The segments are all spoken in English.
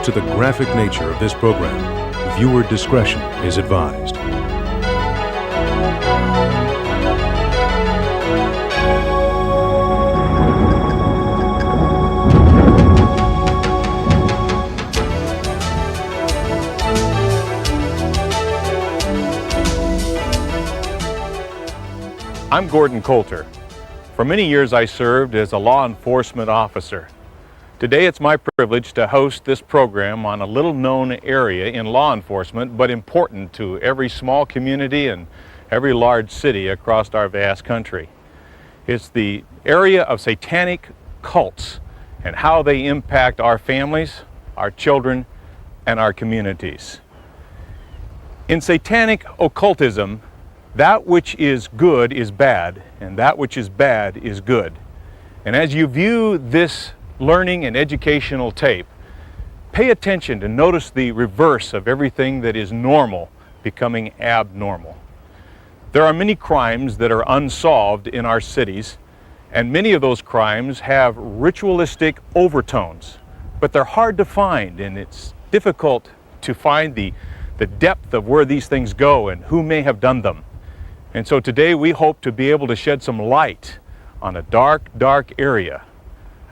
Due to the graphic nature of this program, viewer discretion is advised. I'm Gordon Coulter. For many years I served as a law enforcement officer. Today it's my privilege to host this program on a little-known area in law enforcement, but important to every small community and every large city across our vast country. It's the area of satanic cults and how they impact our families, our children, and our communities. In satanic occultism, that which is good is bad, and that which is bad is good. And as you view this learning and educational tape, pay attention to notice the reverse of everything that is normal becoming abnormal. There are many crimes that are unsolved in our cities, and many of those crimes have ritualistic overtones, but they're hard to find, and it's difficult to find the depth of where these things go and who may have done them. And so today we hope to be able to shed some light on a dark, dark area,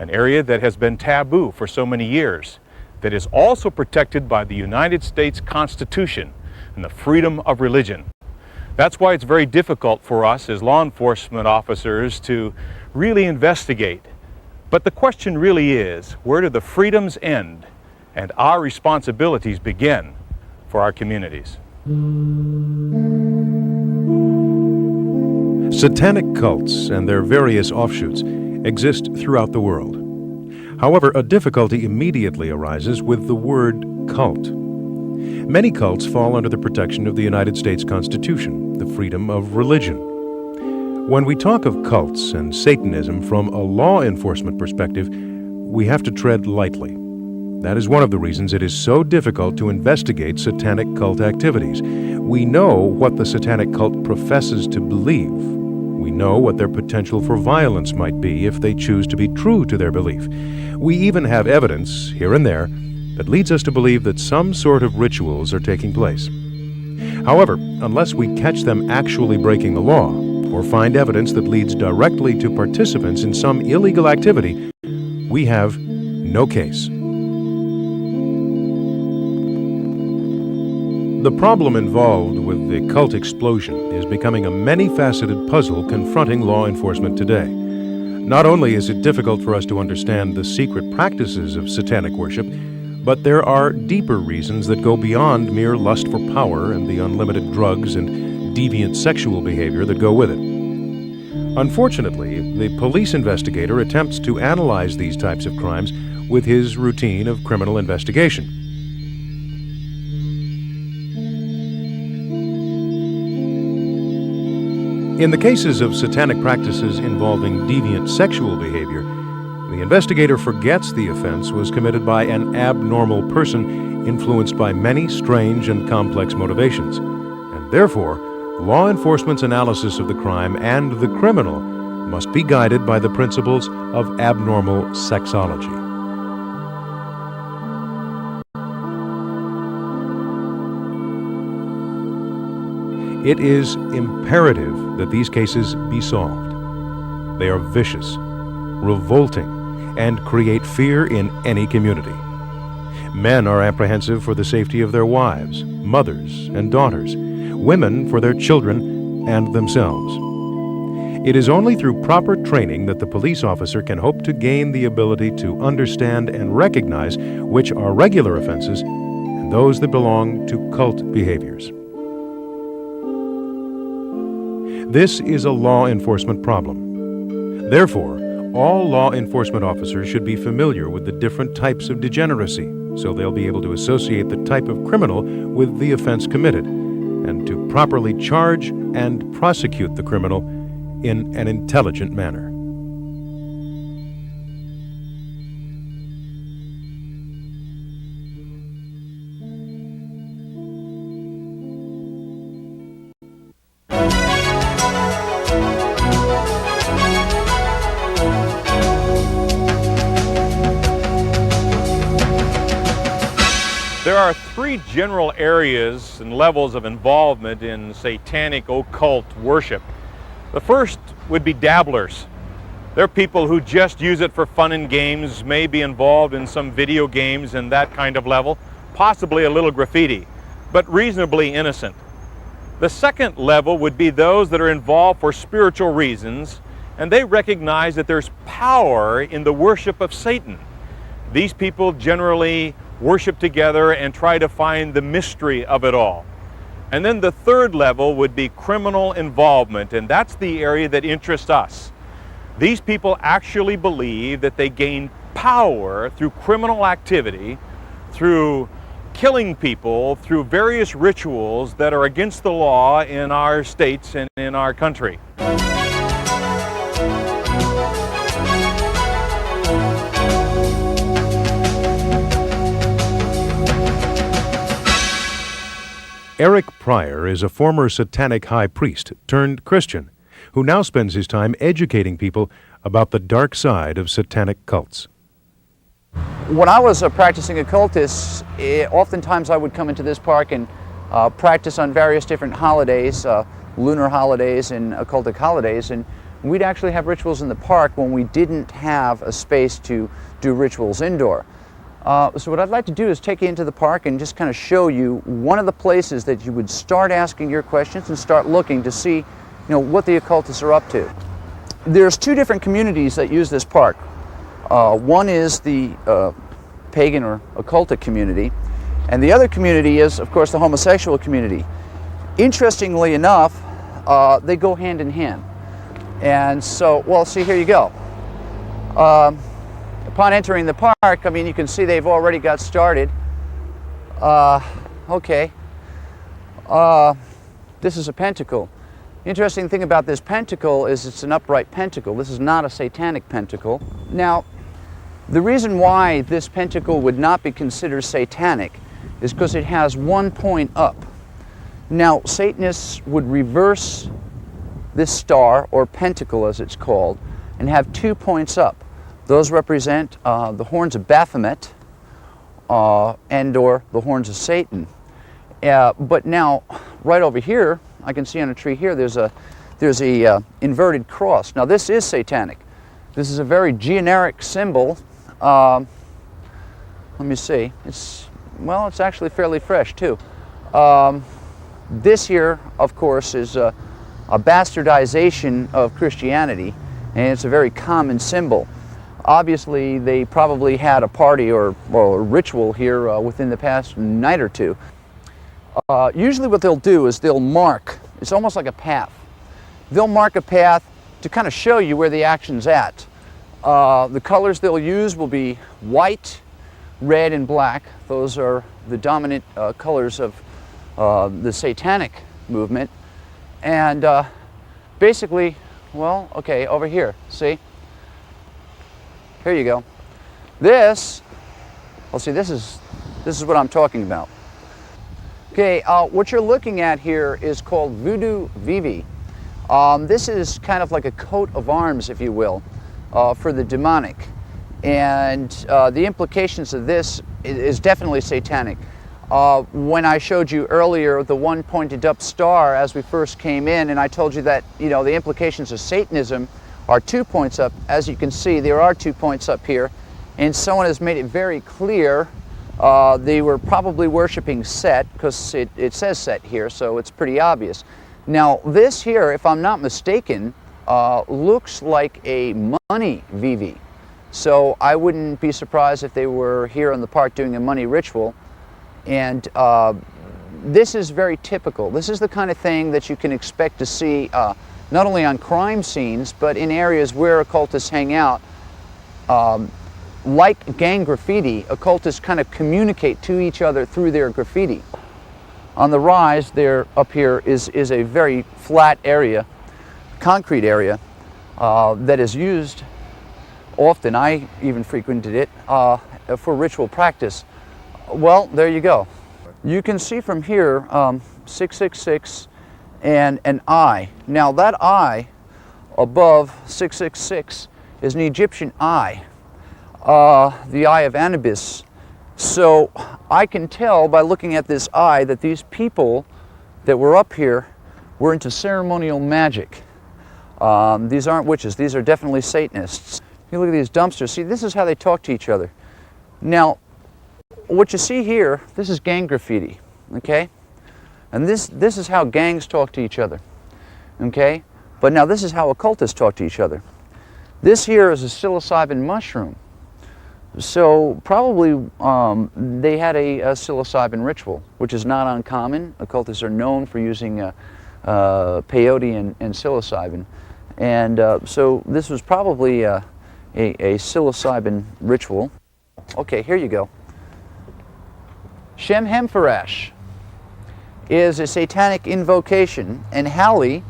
an area that has been taboo for so many years, that is also protected by the United States Constitution and the freedom of religion. That's why it's very difficult for us as law enforcement officers to really investigate. But the question really is, where do the freedoms end and our responsibilities begin for our communities? Satanic cults and their various offshoots exist throughout the world. However, a difficulty immediately arises with the word cult. Many cults fall under the protection of the United States Constitution, the freedom of religion. When we talk of cults and Satanism from a law enforcement perspective, we have to tread lightly. That is one of the reasons it is so difficult to investigate satanic cult activities. We know what the satanic cult professes to believe. We know what their potential for violence might be if they choose to be true to their belief. We even have evidence, here and there, that leads us to believe that some sort of rituals are taking place. However, unless we catch them actually breaking the law, or find evidence that leads directly to participants in some illegal activity, we have no case. The problem involved with the cult explosion is becoming a many-faceted puzzle confronting law enforcement today. Not only is it difficult for us to understand the secret practices of satanic worship, but there are deeper reasons that go beyond mere lust for power and the unlimited drugs and deviant sexual behavior that go with it. Unfortunately, the police investigator attempts to analyze these types of crimes with his routine of criminal investigation. In the cases of satanic practices involving deviant sexual behavior, the investigator forgets the offense was committed by an abnormal person influenced by many strange and complex motivations, and therefore, law enforcement's analysis of the crime and the criminal must be guided by the principles of abnormal sexology. It is imperative that these cases be solved. They are vicious, revolting, and create fear in any community. Men are apprehensive for the safety of their wives, mothers, and daughters, women for their children and themselves. It is only through proper training that the police officer can hope to gain the ability to understand and recognize which are regular offenses and those that belong to cult behaviors. This is a law enforcement problem. Therefore, all law enforcement officers should be familiar with the different types of degeneracy, so they'll be able to associate the type of criminal with the offense committed, and to properly charge and prosecute the criminal in an intelligent manner. There are three general areas and levels of involvement in satanic occult worship. The first would be dabblers. They're people who just use it for fun and games, may be involved in some video games and that kind of level, possibly a little graffiti, but reasonably innocent. The second level would be those that are involved for spiritual reasons, and they recognize that there's power in the worship of Satan. These people generally worship together and try to find the mystery of it all. And then the third level would be criminal involvement, and that's the area that interests us. These people actually believe that they gain power through criminal activity, through killing people, through various rituals that are against the law in our states and in our country. Eric Pryor is a former Satanic high priest turned Christian who now spends his time educating people about the dark side of Satanic cults. When I was a practicing occultist, oftentimes I would come into this park and practice on various different holidays, lunar holidays and occultic holidays, and we'd actually have rituals in the park when we didn't have a space to do rituals indoor. So what I'd like to do is take you into the park and just kind of show you one of the places that you would start asking your questions and start looking to see, what the occultists are up to. There's two different communities that use this park. One is the pagan or occultic community, and the other community is, of course, the homosexual community. Interestingly enough, they go hand in hand. And so, well, see, here you go. Upon entering the park, you can see they've already got started. Okay. This is a pentacle. The interesting thing about this pentacle is it's an upright pentacle. This is not a satanic pentacle. Now, the reason why this pentacle would not be considered satanic is because it has one point up. Now, Satanists would reverse this star, or pentacle as it's called, and have 2 points up. Those represent the horns of Baphomet and or the horns of Satan. But now, right over here, I can see on a tree here, there's a inverted cross. Now this is satanic. This is a very generic symbol. Let me see. It's actually fairly fresh too. This here, of course, is a bastardization of Christianity, and it's a very common symbol. Obviously, they probably had a party or a ritual here within the past night or two. Usually what they'll do is they'll mark, it's almost like a path. They'll mark a path to kind of show you where the action's at. The colors they'll use will be white, red, and black. Those are the dominant colors of the satanic movement. And basically, well, okay, over here, see? Here you go. This, well, see, this is what I'm talking about. Okay, what you're looking at here is called Voodoo Vivi. This is kind of like a coat of arms, if you will, for the demonic. And the implications of this is definitely satanic. When I showed you earlier the one pointed up star as we first came in, and I told you that, the implications of Satanism are 2 points up. As you can see, there are 2 points up here, and someone has made it very clear they were probably worshiping Set, because it says Set here, so it's pretty obvious. Now this here, if I'm not mistaken, looks like a money Vivi. So I wouldn't be surprised if they were here in the park doing a money ritual. And this is very typical. This is the kind of thing that you can expect to see not only on crime scenes, but in areas where occultists hang out. Like gang graffiti, occultists kind of communicate to each other through their graffiti. On the rise there, up here, is a very flat area, concrete area, that is used often. I even frequented it for ritual practice. Well, there you go. You can see from here 666 and an eye. Now that eye above 666 is an Egyptian eye. The eye of Anubis So I can tell by looking at this eye that these people that were up here were into ceremonial magic. These aren't witches, these are definitely Satanists. You look at these dumpsters, see, this is how they talk to each other. Now, what you see here, this is gang graffiti, okay? And this is how gangs talk to each other, okay? But now this is how occultists talk to each other. This here is a psilocybin mushroom. So probably they had a psilocybin ritual, which is not uncommon. Occultists are known for using peyote and psilocybin. And so this was probably a psilocybin ritual. Okay, here you go. Shem Hemfarash is a satanic invocation, and Halley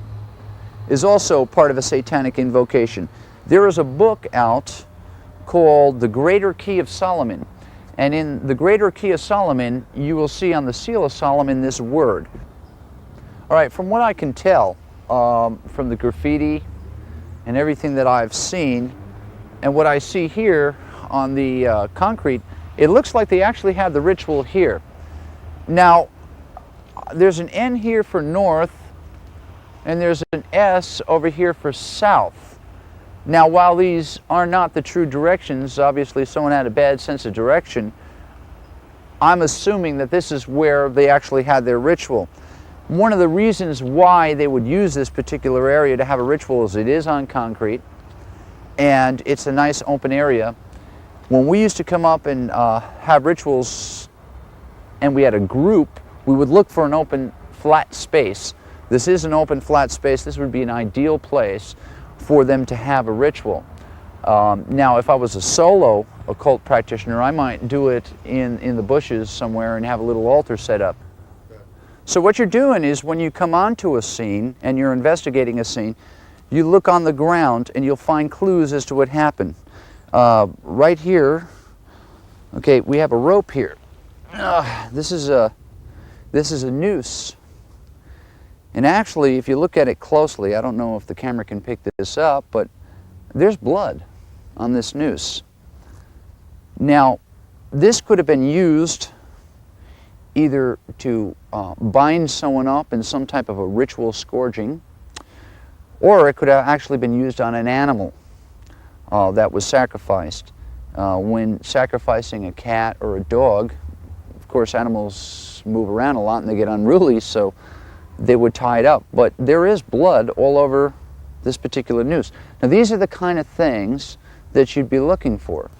is also part of a satanic invocation. There is a book out called The Greater Key of Solomon, and in The Greater Key of Solomon you will see on the seal of Solomon this word. All right, from what I can tell from the graffiti and everything that I've seen and what I see here on the concrete, it looks like they actually have the ritual here. Now, there's an N here for north, and there's an S over here for south. Now, while these are not the true directions, obviously someone had a bad sense of direction, I'm assuming that this is where they actually had their ritual. One of the reasons why they would use this particular area to have a ritual is it is on concrete, and it's a nice open area. When we used to come up and have rituals and we had a group, we would look for an open flat space. This is an open flat space. This would be an ideal place for them to have a ritual. Now, if I was a solo occult practitioner, I might do it in the bushes somewhere and have a little altar set up. So what you're doing is when you come onto a scene and you're investigating a scene, you look on the ground and you'll find clues as to what happened. Right here, okay, we have a rope here. This is a noose. And actually, if you look at it closely, I don't know if the camera can pick this up, but there's blood on this noose. Now, this could have been used either to bind someone up in some type of a ritual scourging, or it could have actually been used on an animal that was sacrificed. When sacrificing a cat or a dog, of course animals move around a lot and they get unruly, so they would tie it up. But there is blood all over this particular noose. Now these are the kind of things that you'd be looking for.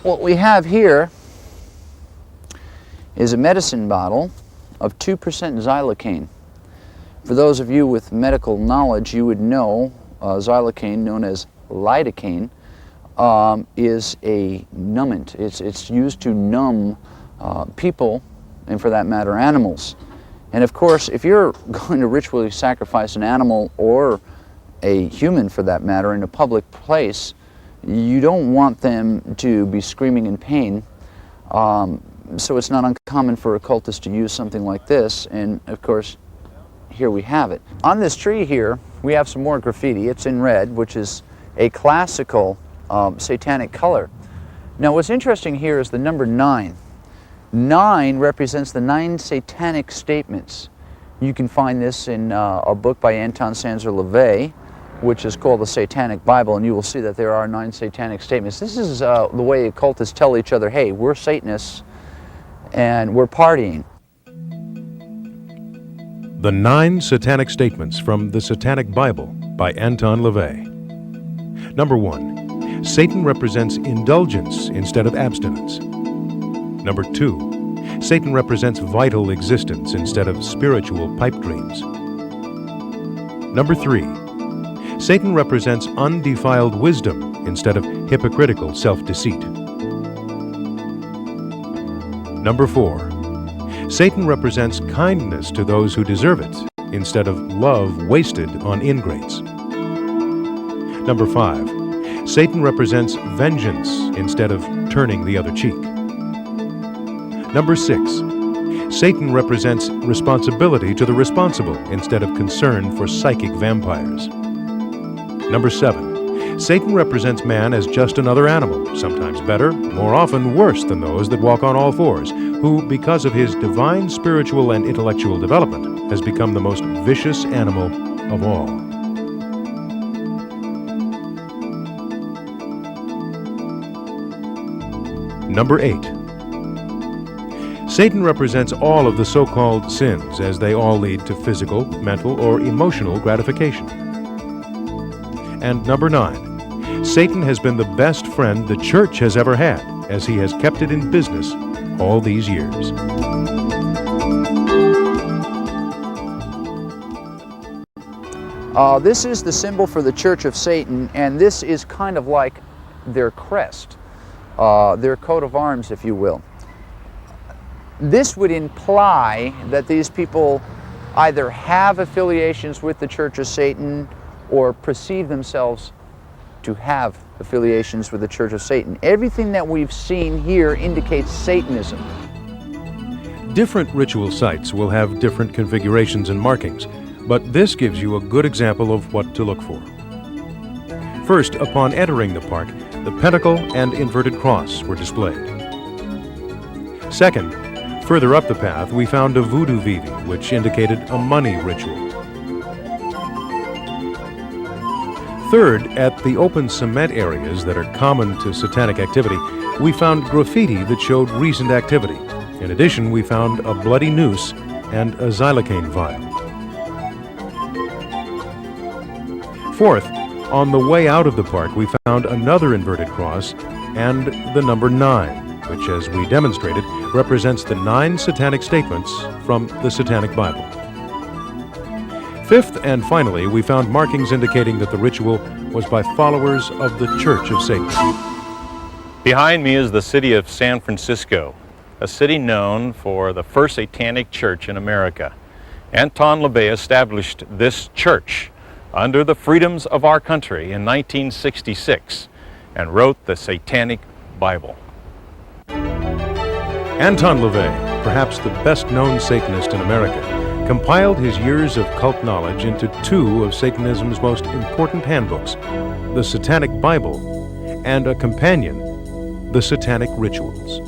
What we have here is a medicine bottle of 2% xylocaine. For those of you with medical knowledge, you would know xylocaine, known as lidocaine, is a numbant. It's used to numb people, and for that matter, animals. And of course, if you're going to ritually sacrifice an animal or a human, for that matter, in a public place, you don't want them to be screaming in pain. So it's not uncommon for occultists to use something like this, and of course, here we have it. On this tree here, we have some more graffiti. It's in red, which is a classical satanic color. Now what's interesting here is the number 9. 9 represents the 9 satanic statements. You can find this in a book by Anton Sanzer LaVey, which is called the Satanic Bible, and you will see that there are 9 satanic statements. This is the way occultists tell each other, hey, we're Satanists and we're partying. The 9 Satanic Statements from the Satanic Bible by Anton LaVey. Number 1. Satan represents indulgence instead of abstinence. Number 2. Satan represents vital existence instead of spiritual pipe dreams. Number 3. Satan represents undefiled wisdom instead of hypocritical self-deceit. Number 4. Satan represents kindness to those who deserve it instead of love wasted on ingrates. Number 5. Satan represents vengeance instead of turning the other cheek. Number 6. Satan represents responsibility to the responsible instead of concern for psychic vampires. Number 7. Satan represents man as just another animal, sometimes better, more often worse than those that walk on all fours, who, because of his divine spiritual and intellectual development, has become the most vicious animal of all. Number 8. Satan represents all of the so-called sins, as they all lead to physical, mental, or emotional gratification. And number 9. Satan has been the best friend the church has ever had, as he has kept it in business all these years. This is the symbol for the Church of Satan, and this is kind of like their crest, their coat of arms, if you will. This would imply that these people either have affiliations with the Church of Satan or perceive themselves to have affiliations with the Church of Satan. Everything that we've seen here indicates Satanism. Different ritual sites will have different configurations and markings, but this gives you a good example of what to look for. First, upon entering the park, the pentacle and inverted cross were displayed. Second, further up the path, we found a voodoo vivi, which indicated a money ritual. Third, at the open cement areas that are common to satanic activity, we found graffiti that showed recent activity. In addition, we found a bloody noose and a xylocaine vial. Fourth, on the way out of the park, we found another inverted cross and the number 9, which, as we demonstrated, represents the 9 satanic statements from the Satanic Bible. Fifth and finally, we found markings indicating that the ritual was by followers of the Church of Satan. Behind me is the city of San Francisco, a city known for the first satanic church in America. Anton LaVey established this church under the freedoms of our country in 1966 and wrote the Satanic Bible. Anton LaVey, perhaps the best-known Satanist in America, compiled his years of cult knowledge into 2 of Satanism's most important handbooks, the Satanic Bible and a companion, the Satanic Rituals.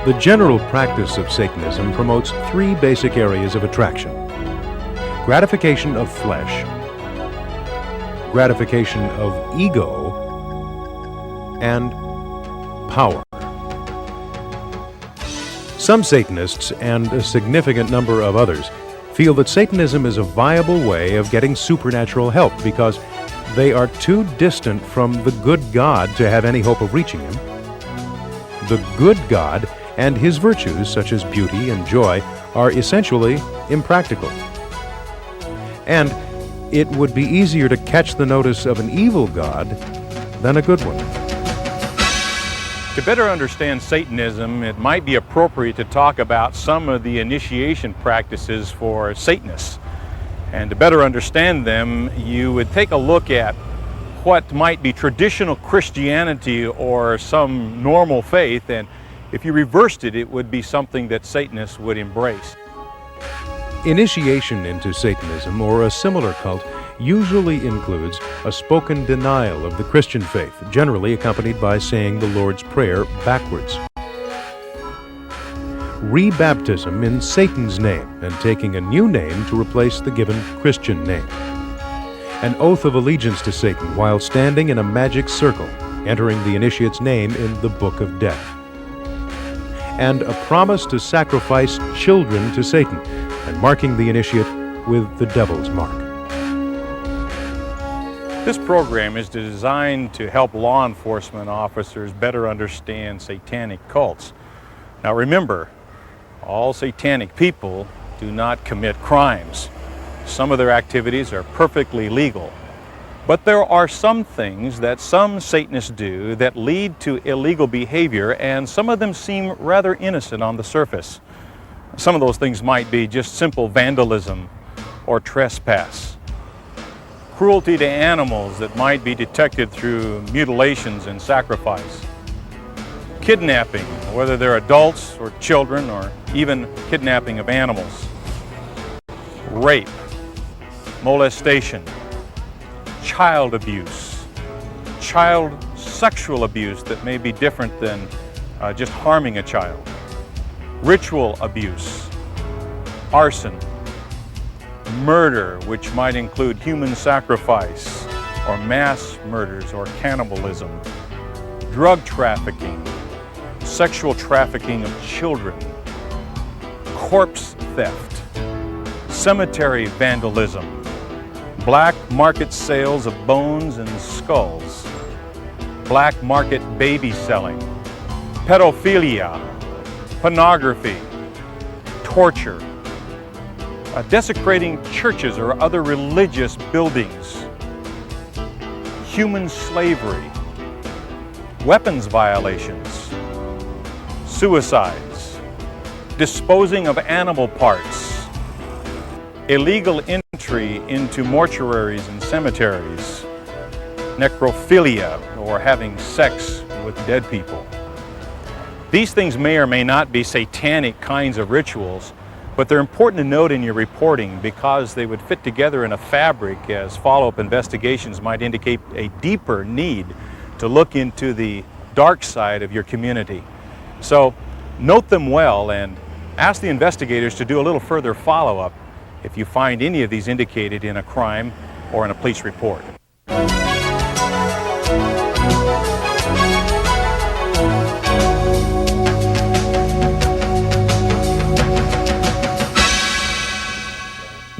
The general practice of Satanism promotes 3 basic areas of attraction: gratification of flesh, gratification of ego, and power. Some Satanists, and a significant number of others, feel that Satanism is a viable way of getting supernatural help because they are too distant from the good God to have any hope of reaching Him. The good God and His virtues, such as beauty and joy, are essentially impractical. And it would be easier to catch the notice of an evil God than a good one. To better understand Satanism, it might be appropriate to talk about some of the initiation practices for Satanists. And to better understand them, you would take a look at what might be traditional Christianity or some normal faith, and if you reversed it, it would be something that Satanists would embrace. Initiation into Satanism or a similar cult usually includes a spoken denial of the Christian faith, generally accompanied by saying the Lord's Prayer backwards. Rebaptism in Satan's name and taking a new name to replace the given Christian name. An oath of allegiance to Satan while standing in a magic circle, entering the initiate's name in the Book of Death. And a promise to sacrifice children to Satan and marking the initiate with the devil's mark. This program is designed to help law enforcement officers better understand satanic cults. Now remember, all satanic people do not commit crimes. Some of their activities are perfectly legal. But there are some things that some Satanists do that lead to illegal behavior, and some of them seem rather innocent on the surface. Some of those things might be just simple vandalism or trespass. Cruelty to animals that might be detected through mutilations and sacrifice. Kidnapping, whether they're adults or children, or even kidnapping of animals. Rape, molestation, child abuse, child sexual abuse that may be different than just harming a child, ritual abuse, arson, murder, which might include human sacrifice or mass murders or cannibalism, drug trafficking, sexual trafficking of children, corpse theft, cemetery vandalism, black market sales of bones and skulls, black market baby selling, pedophilia, pornography, torture, desecrating churches or other religious buildings, human slavery, weapons violations, suicides, disposing of animal parts, illegal entry into mortuaries and cemeteries, necrophilia, or having sex with dead people. These things may or may not be satanic kinds of rituals, but they're important to note in your reporting because they would fit together in a fabric as follow-up investigations might indicate a deeper need to look into the dark side of your community. So note them well and ask the investigators to do a little further follow-up if you find any of these indicated in a crime or in a police report.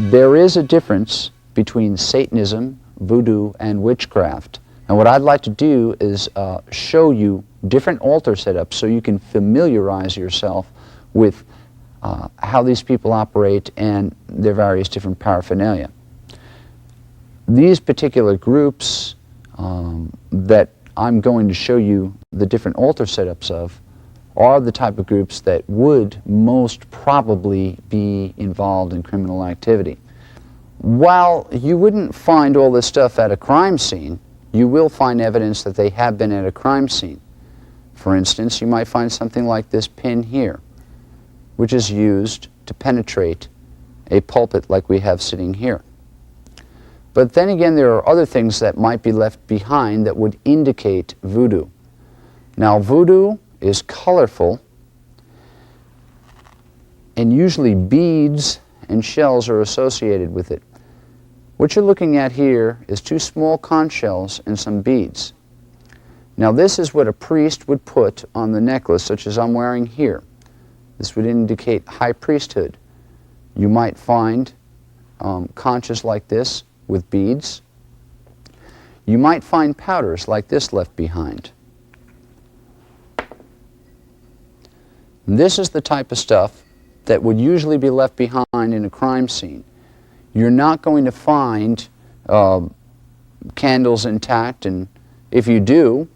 There is a difference between Satanism, voodoo, and witchcraft. And what I'd like to do is show you different altar setups so you can familiarize yourself with how these people operate and their various different paraphernalia. These particular groups that I'm going to show you the different altar setups of are the type of groups that would most probably be involved in criminal activity. While you wouldn't find all this stuff at a crime scene, you will find evidence that they have been at a crime scene. For instance, you might find something like this pin here, which is used to penetrate a pulpit like we have sitting here. But then again, there are other things that might be left behind that would indicate voodoo. Now, voodoo is colorful, and usually beads and shells are associated with it. What you're looking at here is 2 small conch shells and some beads. Now this is what a priest would put on the necklace, such as I'm wearing here. This would indicate high priesthood. You might find conches like this with beads. You might find powders like this left behind. And this is the type of stuff that would usually be left behind in a crime scene. You're not going to find candles intact, and if you do,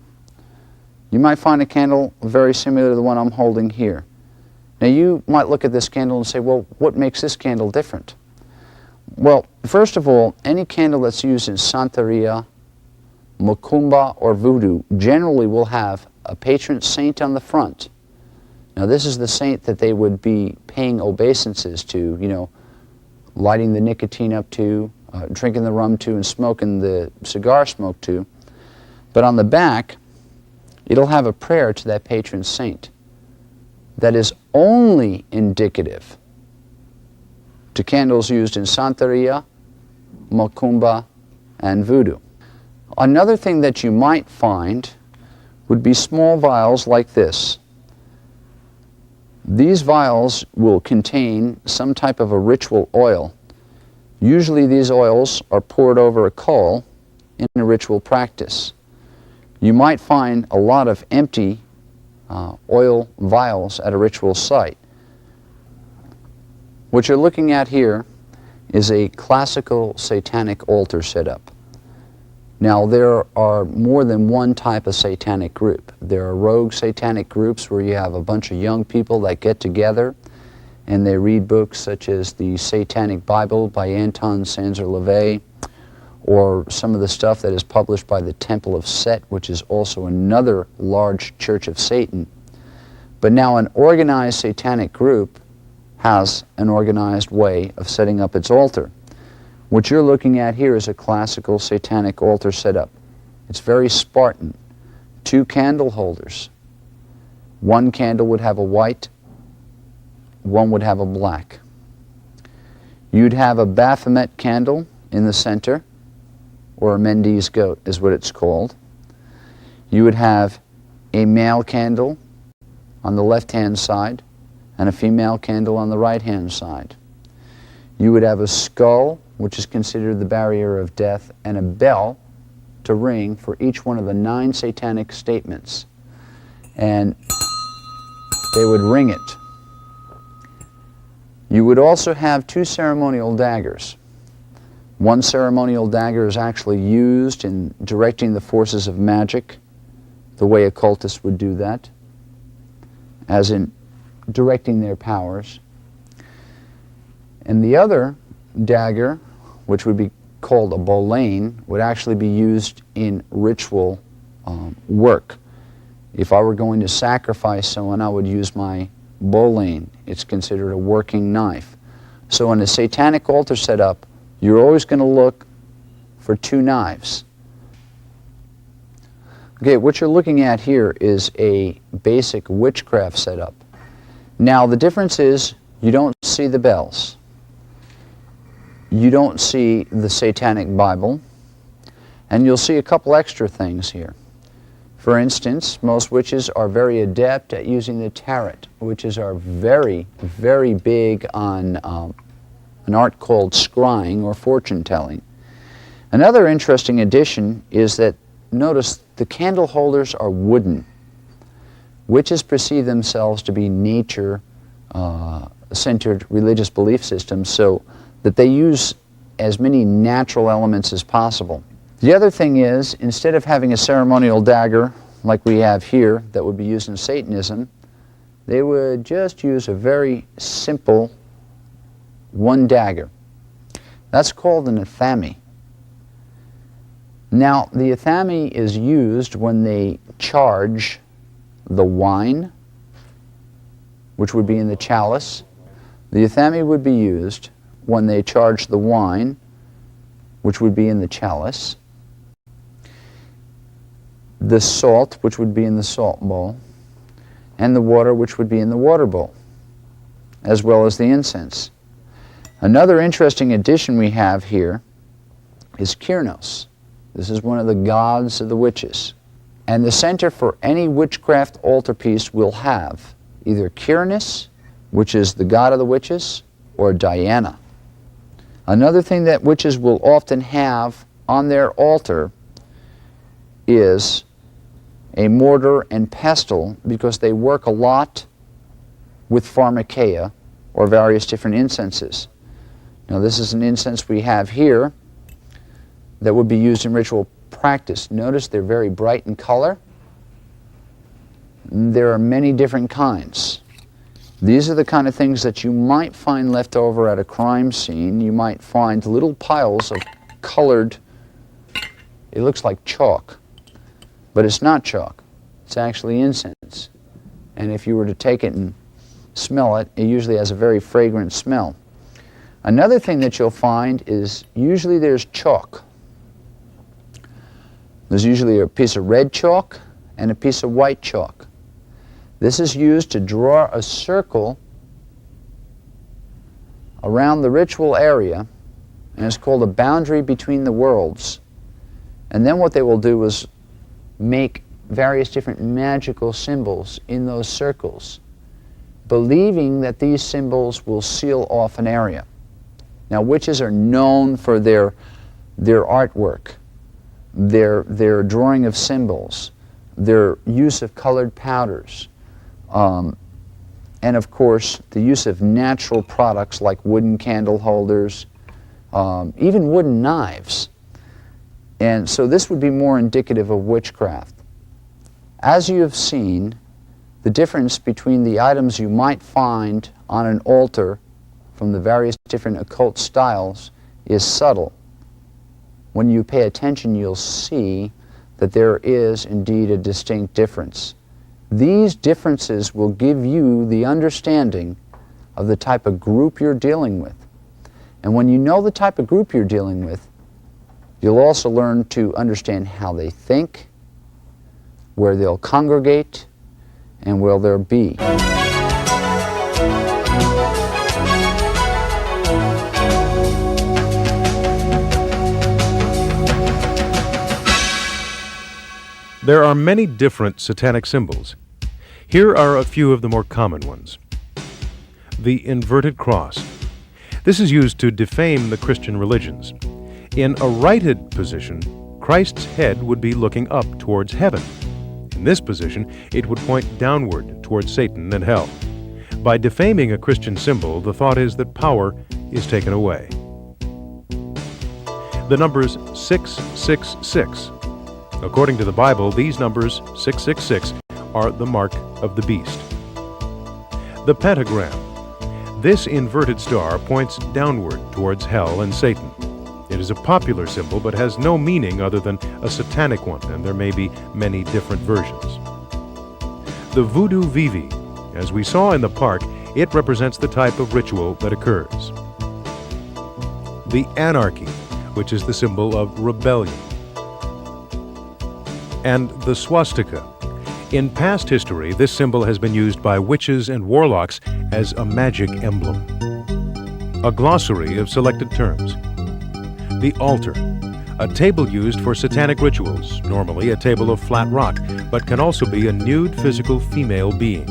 you might find a candle very similar to the one I'm holding here. Now you might look at this candle and say, well, what makes this candle different? Well, first of all, any candle that's used in Santeria, Macumba, or Voodoo generally will have a patron saint on the front. Now this is the saint that they would be paying obeisances to, you know, lighting the nicotine up to, drinking the rum to, and smoking the cigar smoke to. But on the back, it'll have a prayer to that patron saint that is only indicative to candles used in Santeria, Macumba, and Voodoo. Another thing that you might find would be small vials like this. These vials will contain some type of a ritual oil. Usually these oils are poured over a coal in a ritual practice. You might find a lot of empty oil vials at a ritual site. What you're looking at here is a classical satanic altar setup. Now there are more than one type of satanic group. There are rogue satanic groups where you have a bunch of young people that get together and they read books such as the Satanic Bible by Anton Sanzer-LaVey, or some of the stuff that is published by the Temple of Set, which is also another large church of Satan. But now an organized satanic group has an organized way of setting up its altar. What you're looking at here is a classical satanic altar setup. It's very Spartan. 2 candle holders. One candle would have a white, one would have a black. You'd have a Baphomet candle in the center, or a Mendes goat is what it's called. You would have a male candle on the left-hand side and a female candle on the right-hand side. You would have a skull, which is considered the barrier of death, and a bell to ring for each one of the 9 satanic statements. And they would ring it. You would also have 2 ceremonial daggers. One ceremonial dagger is actually used in directing the forces of magic, the way occultists would do that, as in directing their powers. And the other dagger, which would be called a bolane, would actually be used in ritual work. If I were going to sacrifice someone, I would use my bolane. It's considered a working knife. So in a satanic altar setup, you're always going to look for 2 knives. Okay, what you're looking at here is a basic witchcraft setup. Now the difference is you don't see the bells. You don't see the Satanic Bible, and you'll see a couple extra things here. For instance, most witches are very adept at using the tarot. Witches are very, very big on an art called scrying or fortune telling. Another interesting addition is that, notice, the candle holders are wooden. Witches perceive themselves to be nature-centered religious belief systems, so that they use as many natural elements as possible. The other thing is, instead of having a ceremonial dagger like we have here that would be used in Satanism, they would just use a very simple 1 dagger. That's called an athame. Now, the athame is used when they charge the wine, which would be in the chalice. The athame would be used when they charge the wine, which would be in the chalice, the salt, which would be in the salt bowl, and the water, which would be in the water bowl, as well as the incense. Another interesting addition we have here is Kyrnos. This is one of the gods of the witches. And the center for any witchcraft altarpiece will have either Kyrnos, which is the god of the witches, or Diana. Another thing that witches will often have on their altar is a mortar and pestle, because they work a lot with pharmakeia, or various different incenses. Now this is an incense we have here that would be used in ritual practice. Notice they're very bright in color. There are many different kinds. These are the kind of things that you might find left over at a crime scene. You might find little piles of colored, it looks like chalk, but it's not chalk. It's actually incense. And if you were to take it and smell it, it usually has a very fragrant smell. Another thing that you'll find is usually there's chalk. There's usually a piece of red chalk and a piece of white chalk. This is used to draw a circle around the ritual area, and it's called a boundary between the worlds. And then what they will do is make various different magical symbols in those circles, believing that these symbols will seal off an area. Now, witches are known for their artwork, their drawing of symbols, their use of colored powders, and of course the use of natural products like wooden candle holders, even wooden knives. And so this would be more indicative of witchcraft. As you have seen, the difference between the items you might find on an altar from the various different occult styles is subtle. When you pay attention, you'll see that there is indeed a distinct difference. These differences will give you the understanding of the type of group you're dealing with. And when you know the type of group you're dealing with, you'll also learn to understand how they think, where they'll congregate, and where they'll be. There are many different satanic symbols. Here are a few of the more common ones. The inverted cross. This is used to defame the Christian religions. In a righted position, Christ's head would be looking up towards heaven. In this position, it would point downward towards Satan and hell. By defaming a Christian symbol, the thought is that power is taken away. The numbers 666. According to the Bible, these numbers, 666, are the mark of the beast. The pentagram. This inverted star points downward towards hell and Satan. It is a popular symbol but has no meaning other than a satanic one, and there may be many different versions. The voodoo vivi. As we saw in the park, it represents the type of ritual that occurs. The anarchy, which is the symbol of rebellion. And the swastika. In past history, this symbol has been used by witches and warlocks as a magic emblem. A glossary of selected terms. The altar, a table used for satanic rituals, normally a table of flat rock, but can also be a nude physical female being.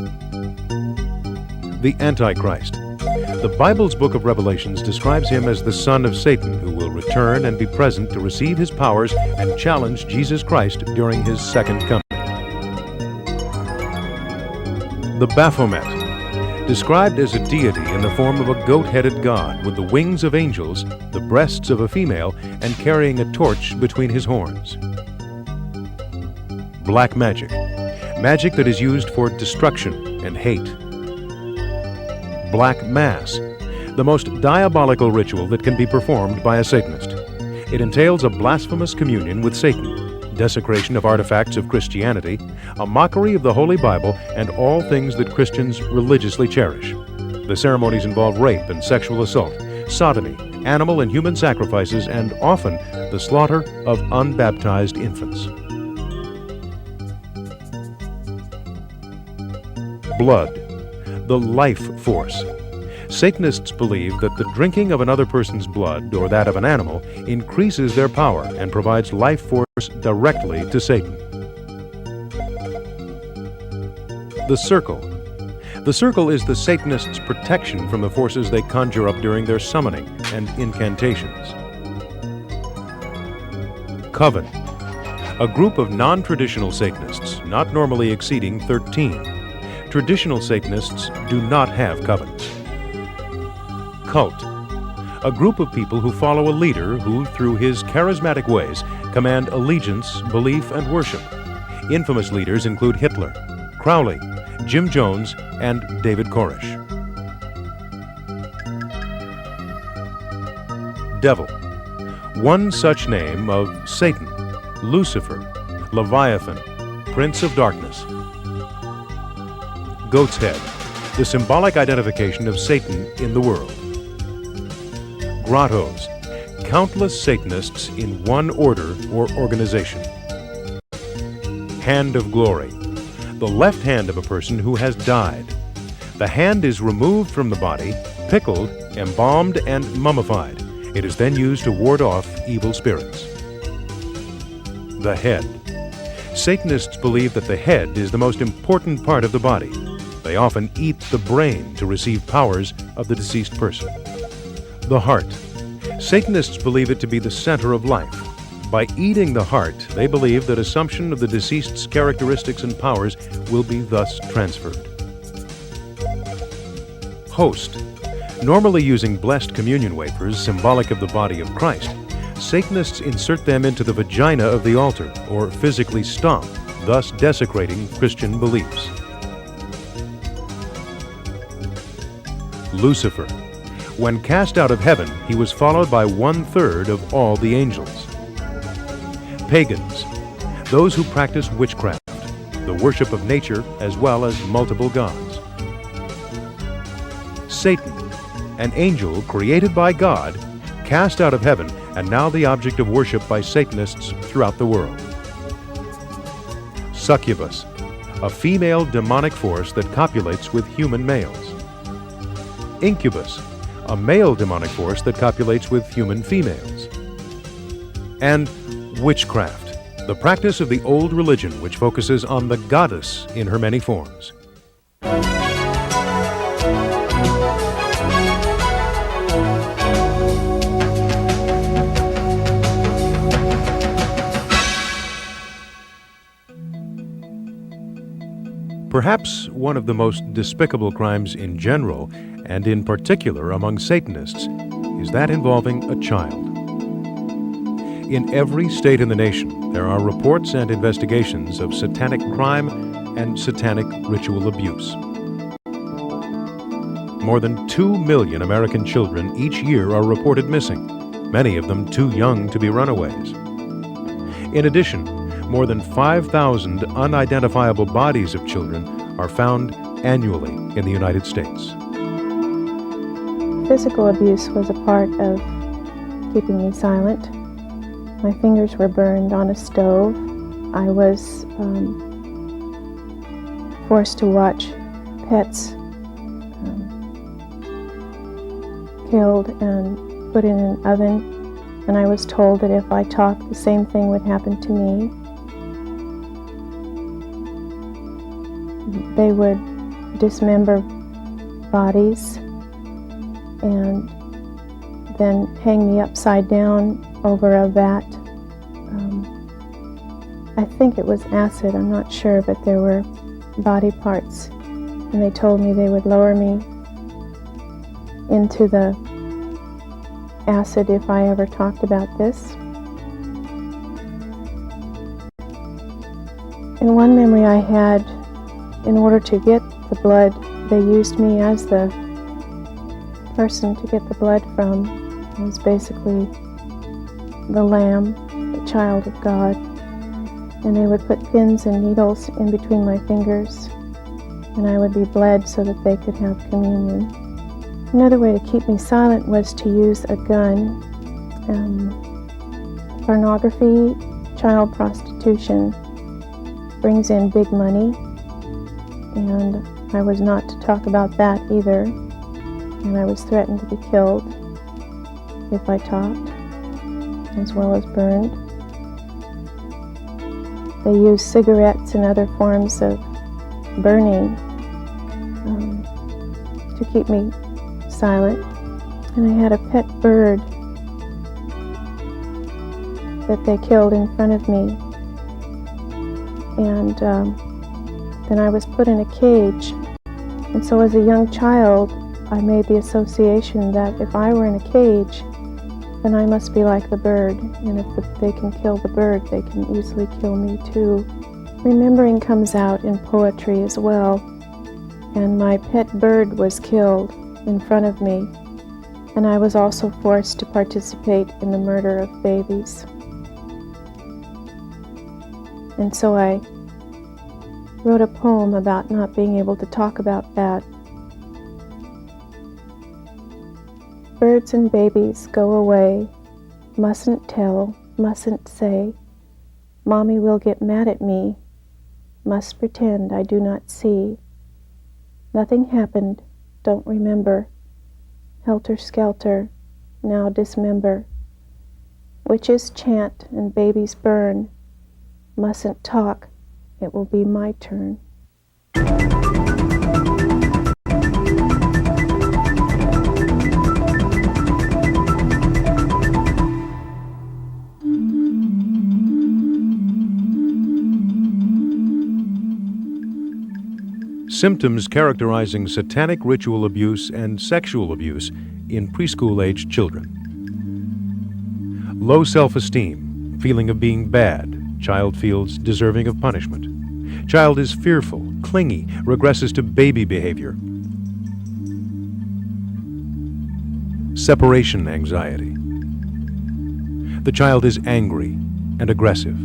The Antichrist. The Bible's book of Revelations describes him as the son of Satan, who will return and be present to receive his powers and challenge Jesus Christ during his second coming. The Baphomet, described as a deity in the form of a goat-headed god with the wings of angels, the breasts of a female, and carrying a torch between his horns. Black magic, magic that is used for destruction and hate. Black Mass, the most diabolical ritual that can be performed by a Satanist. It entails a blasphemous communion with Satan, desecration of artifacts of Christianity, a mockery of the Holy Bible, and all things that Christians religiously cherish. The ceremonies involve rape and sexual assault, sodomy, animal and human sacrifices, and often the slaughter of unbaptized infants. Blood, the life force. Satanists believe that the drinking of another person's blood, or that of an animal, increases their power and provides life force directly to Satan. The circle. The circle is the Satanists' protection from the forces they conjure up during their summoning and incantations. Coven. A group of non-traditional Satanists, not normally exceeding 13. Traditional Satanists do not have covens. Cult. A group of people who follow a leader who, through his charismatic ways, command allegiance, belief, and worship. Infamous leaders include Hitler, Crowley, Jim Jones, and David Koresh. Devil. One such name of Satan, Lucifer, Leviathan, Prince of Darkness. Goat's head, the symbolic identification of Satan in the world. Grottos, countless Satanists in one order or organization. Hand of glory, the left hand of a person who has died. The hand is removed from the body, pickled, embalmed, and mummified. It is then used to ward off evil spirits. The head. Satanists believe that the head is the most important part of the body. They often eat the brain to receive powers of the deceased person. The heart. Satanists believe it to be the center of life. By eating the heart, they believe that assumption of the deceased's characteristics and powers will be thus transferred. Host. Normally using blessed communion wafers, symbolic of the body of Christ, Satanists insert them into the vagina of the altar, or physically stomp, thus desecrating Christian beliefs. Lucifer. When cast out of heaven, he was followed by 1/3 of all the angels. Pagans, those who practice witchcraft, the worship of nature as well as multiple gods. Satan, an angel created by God, cast out of heaven, and now the object of worship by Satanists throughout the world. Succubus, a female demonic force that copulates with human males. Incubus, a male demonic force that copulates with human females. And witchcraft, the practice of the old religion which focuses on the goddess in her many forms. Perhaps one of the most despicable crimes in general, and in particular among Satanists, is that involving a child. In every state in the nation, there are reports and investigations of satanic crime and satanic ritual abuse. More than 2 million American children each year are reported missing, many of them too young to be runaways. In addition, more than 5,000 unidentifiable bodies of children are found annually in the United States. Physical abuse was a part of keeping me silent. My fingers were burned on a stove. I was forced to watch pets killed and put in an oven, and I was told that if I talked, the same thing would happen to me. They would dismember bodies and then hang me upside down over a vat. I think it was acid, I'm not sure, but there were body parts, and they told me they would lower me into the acid if I ever talked about this. In one memory I had, in order to get the blood, they used me as the person to get the blood from. It was basically the lamb, the child of God, and they would put pins and needles in between my fingers, and I would be bled so that they could have communion. Another way to keep me silent was to use a gun. Pornography, child prostitution brings in big money, and I was not to talk about that either, and I was threatened to be killed if I talked, as well as burned. They used cigarettes and other forms of burning to keep me silent. And I had a pet bird that they killed in front of me, and then I was put in a cage. And so as a young child, I made the association that if I were in a cage, then I must be like the bird, and if they can kill the bird, they can easily kill me too. Remembering comes out in poetry as well, and my pet bird was killed in front of me, and I was also forced to participate in the murder of babies. And so I wrote a poem about not being able to talk about that. Birds and babies go away, mustn't tell, mustn't say. Mommy will get mad at me, must pretend I do not see. Nothing happened, don't remember. Helter skelter, now dismember. Witches chant and babies burn. Mustn't talk, it will be my turn. Symptoms characterizing satanic ritual abuse and sexual abuse in preschool-aged children. Low self-esteem, feeling of being bad. Child feels deserving of punishment. Child is fearful, clingy, regresses to baby behavior. Separation anxiety. The child is angry and aggressive.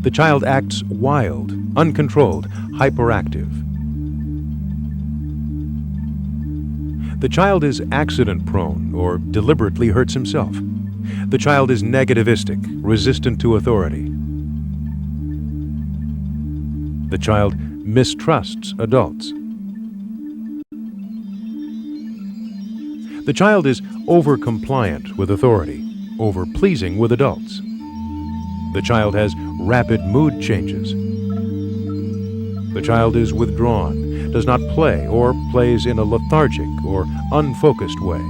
The child acts wild, uncontrolled, hyperactive. The child is accident-prone or deliberately hurts himself. The child is negativistic, resistant to authority. The child mistrusts adults. The child is over-compliant with authority, over-pleasing with adults. The child has rapid mood changes. The child is withdrawn, does not play, or plays in a lethargic or unfocused way.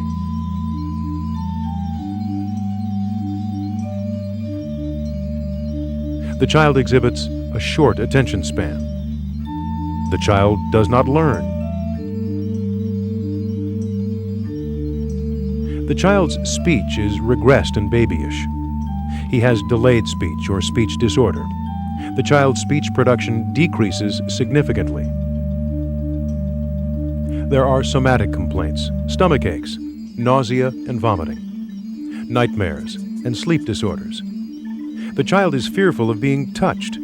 The child exhibits a short attention span. The child does not learn. The child's speech is regressed and babyish. He has delayed speech or speech disorder. The child's speech production decreases significantly. There are somatic complaints, stomach aches, nausea and vomiting, nightmares, and sleep disorders. The child is fearful of being touched,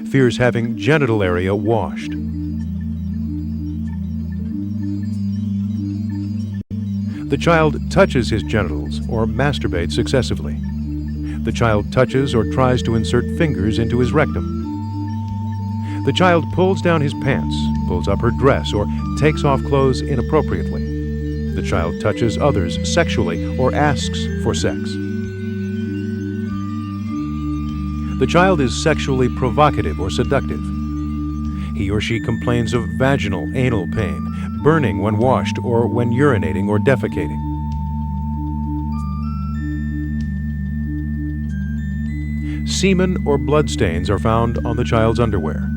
fears having genital area washed. The child touches his genitals or masturbates excessively. The child touches or tries to insert fingers into his rectum. The child pulls down his pants, pulls up her dress, or takes off clothes inappropriately. The child touches others sexually or asks for sex. The child is sexually provocative or seductive. He or she complains of vaginal, anal pain, burning when washed or when urinating or defecating. Semen or bloodstains are found on the child's underwear.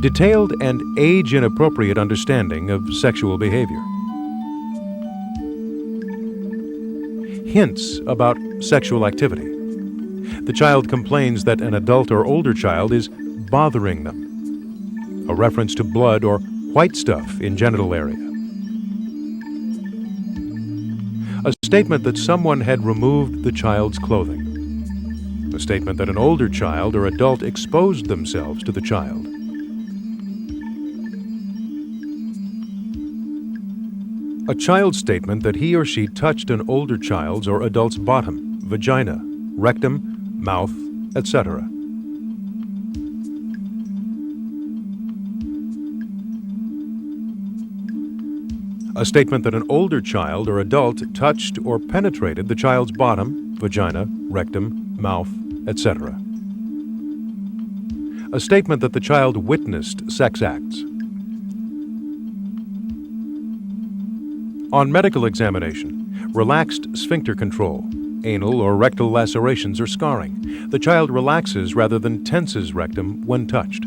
Detailed and age-inappropriate understanding of sexual behavior. Hints about sexual activity. The child complains that an adult or older child is bothering them. A reference to blood or white stuff in genital area. A statement that someone had removed the child's clothing. A statement that an older child or adult exposed themselves to the child. A child's statement that he or she touched an older child's or adult's bottom, vagina, rectum, mouth, etc. A statement that an older child or adult touched or penetrated the child's bottom, vagina, rectum, mouth, etc. A statement that the child witnessed sex acts. On medical examination, relaxed sphincter control, anal or rectal lacerations or scarring. The child relaxes rather than tenses rectum when touched.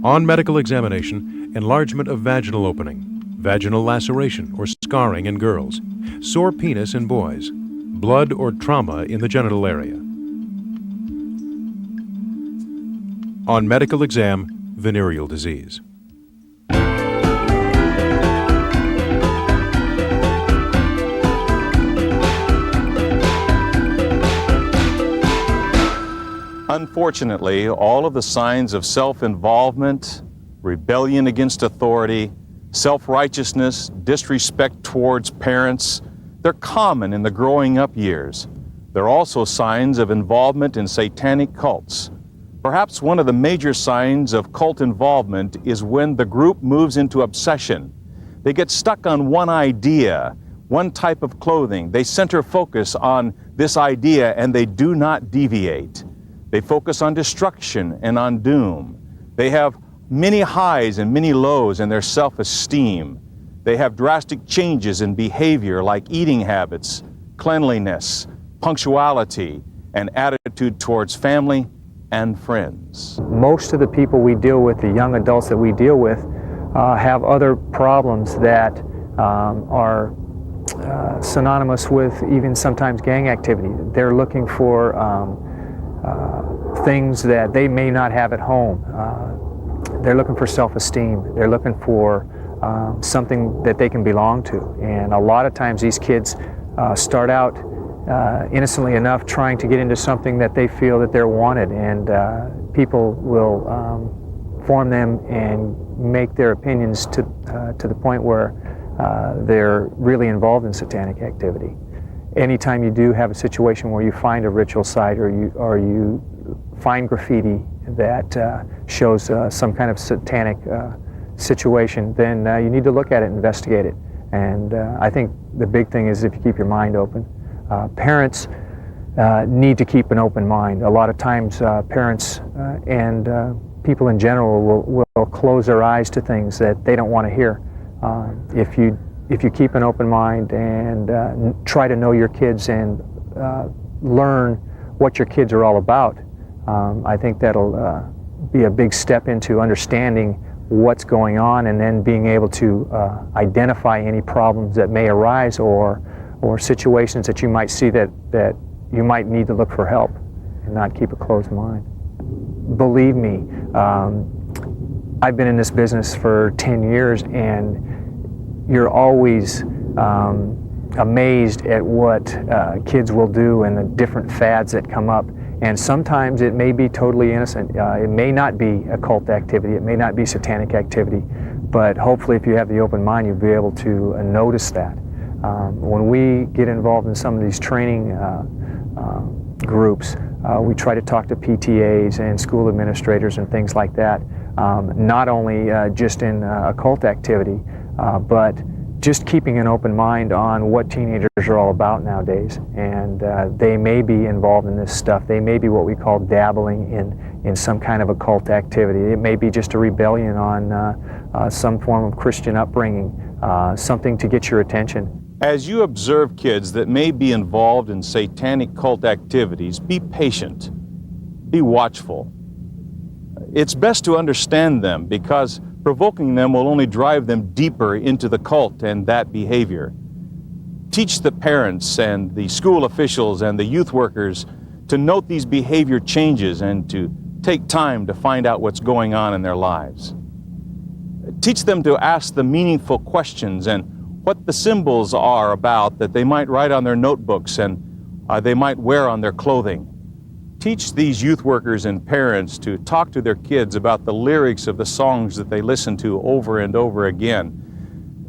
On medical examination, enlargement of vaginal opening, vaginal laceration or scarring in girls, sore penis in boys, blood or trauma in the genital area. On medical exam, venereal disease. Unfortunately, all of the signs of self-involvement, rebellion against authority, self-righteousness, disrespect towards parents, they're common in the growing up years. They're also signs of involvement in satanic cults. Perhaps one of the major signs of cult involvement is when the group moves into obsession. They get stuck on one idea, one type of clothing. They center focus on this idea and they do not deviate. They focus on destruction and on doom. They have many highs and many lows in their self-esteem. They have drastic changes in behavior like eating habits, cleanliness, punctuality, and attitude towards family and friends. Most of the people we deal with, the young adults that we deal with, have other problems that are synonymous with even sometimes gang activity. They're looking for things that they may not have at home. They're looking for self-esteem. They're looking for something that they can belong to. And a lot of times these kids start out innocently enough trying to get into something that they feel that they're wanted, and people will inform them and make their opinions to the point where they're really involved in satanic activity. Anytime you do have a situation where you find a ritual site or you find graffiti that shows some kind of satanic situation, then you need to look at it and investigate it. And I think the big thing is if you keep your mind open. Parents need to keep an open mind. A lot of times parents and people in general will close their eyes to things that they don't want to hear. If you keep an open mind and try to know your kids and learn what your kids are all about, I think that'll be a big step into understanding what's going on and then being able to identify any problems that may arise or situations that you might see that you might need to look for help and not keep a closed mind. Believe me, I've been in this business for 10 years and you're always amazed at what kids will do and the different fads that come up. And sometimes it may be totally innocent. It may not be occult activity. It may not be satanic activity. But hopefully if you have the open mind, you'll be able to notice that. When we get involved in some of these training groups, we try to talk to PTAs and school administrators and things like that, not only just in occult activity, but just keeping an open mind on what teenagers are all about nowadays. And they may be involved in this stuff. They may be what we call dabbling in some kind of occult activity. It may be just a rebellion on some form of Christian upbringing, something to get your attention. As you observe kids that may be involved in satanic cult activities, be patient, be watchful. It's best to understand them because provoking them will only drive them deeper into the cult and that behavior. Teach the parents and the school officials and the youth workers to note these behavior changes and to take time to find out what's going on in their lives. Teach them to ask the meaningful questions and what the symbols are about that they might write on their notebooks and they might wear on their clothing. Teach these youth workers and parents to talk to their kids about the lyrics of the songs that they listen to over and over again.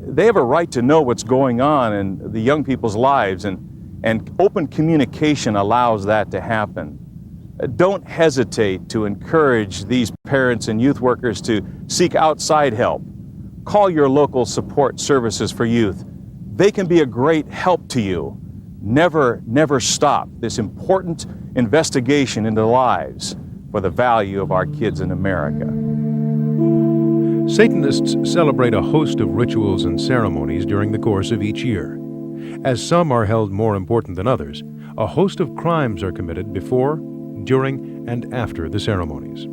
They have a right to know what's going on in the young people's lives, and open communication allows that to happen. Don't hesitate to encourage these parents and youth workers to seek outside help. Call your local support services for youth. They can be a great help to you. Never stop this important investigation into lives for the value of our kids in America. Satanists celebrate a host of rituals and ceremonies during the course of each year. As some are held more important than others, a host of crimes are committed before, during, and after the ceremonies.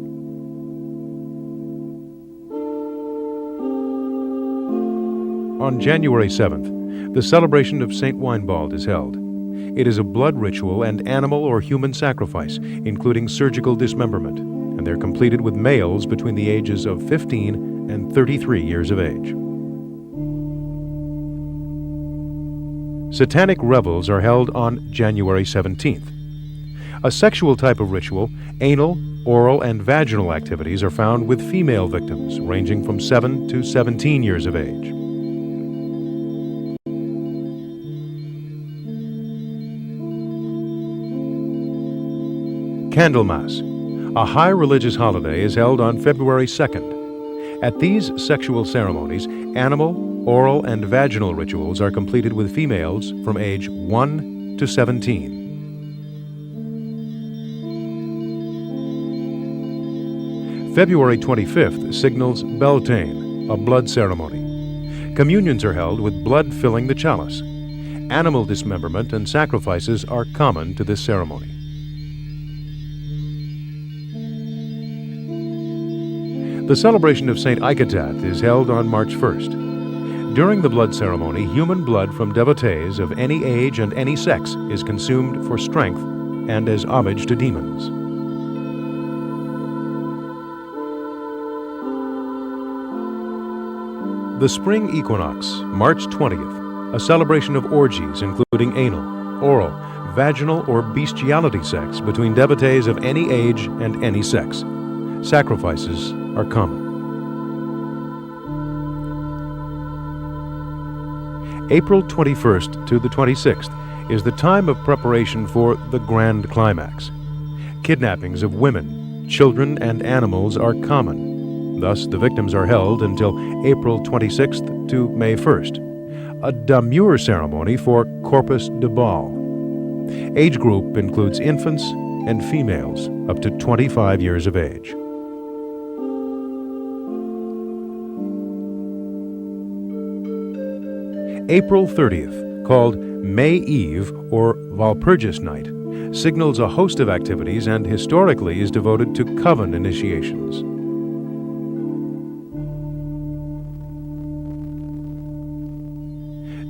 On January 7th, the celebration of St. Winebald is held. It is a blood ritual and animal or human sacrifice, including surgical dismemberment, and they're completed with males between the ages of 15 and 33 years of age. Satanic revels are held on January 17th. A sexual type of ritual, anal, oral, and vaginal activities are found with female victims ranging from 7 to 17 years of age. Candlemas, a high religious holiday, is held on February 2nd. At these sexual ceremonies, animal, oral, and vaginal rituals are completed with females from age 1 to 17. February 25th signals Beltane, a blood ceremony. Communions are held with blood filling the chalice. Animal dismemberment and sacrifices are common to this ceremony. The celebration of St. Iketat is held on March 1st. During the blood ceremony, human blood from devotees of any age and any sex is consumed for strength and as homage to demons. The spring equinox, March 20th, a celebration of orgies including anal, oral, vaginal, or bestiality sex between devotees of any age and any sex. Sacrifices are common. April 21st to the 26th is the time of preparation for the Grand Climax. Kidnappings of women, children, and animals are common. Thus, the victims are held until April 26th to May 1st. A demure ceremony for Corpus de Ball. Age group includes infants and females up to 25 years of age. April 30th, called May Eve or Walpurgis Night, signals a host of activities and historically is devoted to coven initiations.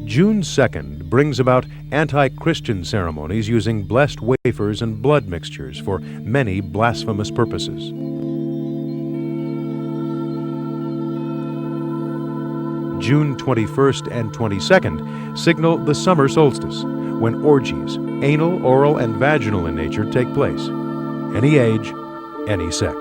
June 2nd brings about anti-Christian ceremonies using blessed wafers and blood mixtures for many blasphemous purposes. June 21st and 22nd signal the summer solstice, when orgies, anal, oral, and vaginal in nature, take place. Any age, any sex.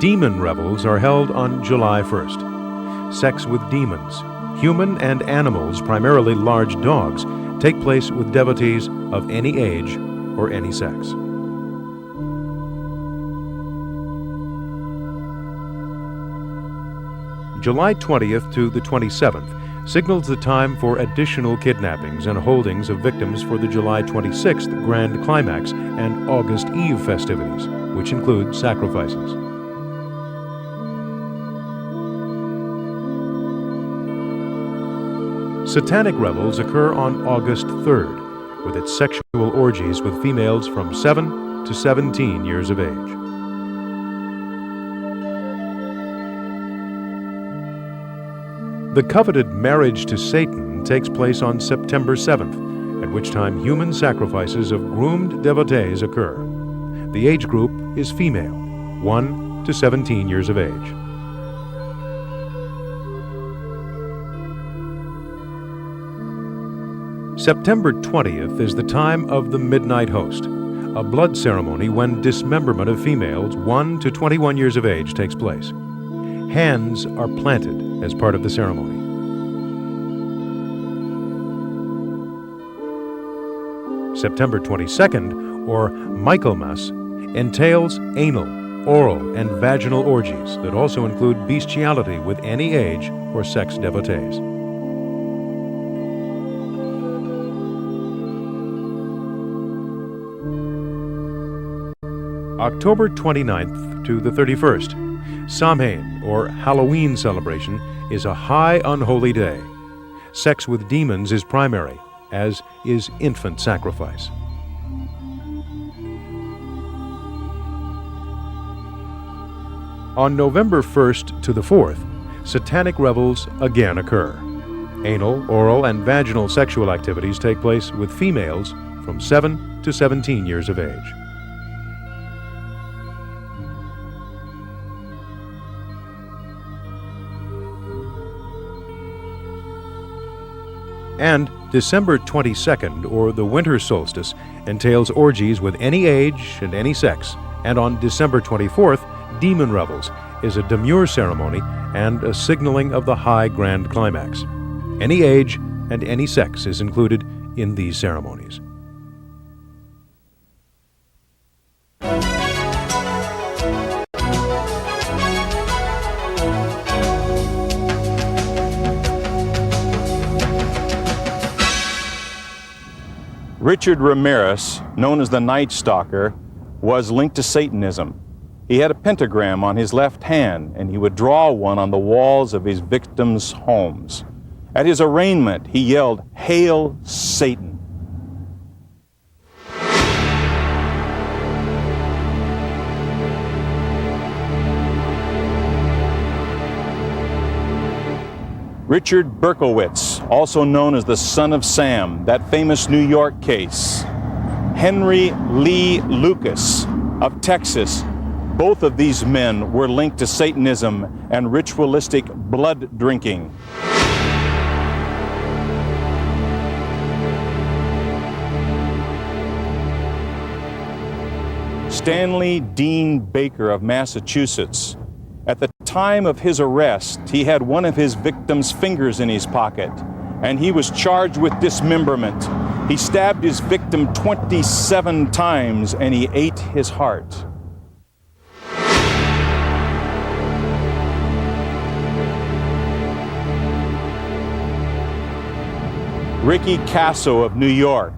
Demon revels are held on July 1st. Sex with demons, human and animals, primarily large dogs, take place with devotees of any age or any sex. July 20th to the 27th signals the time for additional kidnappings and holdings of victims for the July 26th Grand Climax and August Eve festivities, which include sacrifices. Satanic revels occur on August 3rd, with its sexual orgies with females from 7 to 17 years of age. The coveted marriage to Satan takes place on September 7th, at which time human sacrifices of groomed devotees occur. The age group is female, 1 to 17 years of age. September 20th is the time of the Midnight Host, a blood ceremony when dismemberment of females 1 to 21 years of age takes place. Hands are planted as part of the ceremony. September 22nd, or Michaelmas, entails anal, oral, and vaginal orgies that also include bestiality with any age or sex devotees. October 29th to the 31st, Samhain, or Halloween celebration, is a high unholy day. Sex with demons is primary, as is infant sacrifice. On November 1st to the 4th, Satanic revels again occur. Anal, oral, and vaginal sexual activities take place with females from 7 to 17 years of age. And December 22nd, or the winter solstice, entails orgies with any age and any sex. And on December 24th, Demon Revels is a demure ceremony and a signaling of the high grand climax. Any age and any sex is included in these ceremonies. Richard Ramirez, known as the Night Stalker, was linked to Satanism. He had a pentagram on his left hand, and he would draw one on the walls of his victims' homes. At his arraignment, he yelled, "Hail Satan!" Richard Berkowitz, also known as the Son of Sam, that famous New York case. Henry Lee Lucas of Texas. Both of these men were linked to Satanism and ritualistic blood drinking. Stanley Dean Baker of Massachusetts. At the time of his arrest, he had one of his victim's fingers in his pocket, and he was charged with dismemberment. He stabbed his victim 27 times, and he ate his heart. Ricky Casso of New York.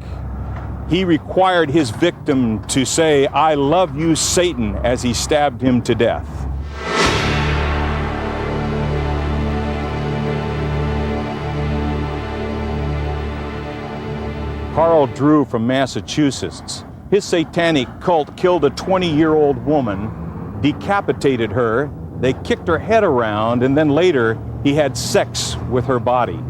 He required his victim to say, "I love you, Satan," as he stabbed him to death. Carl Drew from Massachusetts. His satanic cult killed a 20-year-old woman, decapitated her, they kicked her head around, and then later he had sex with her body.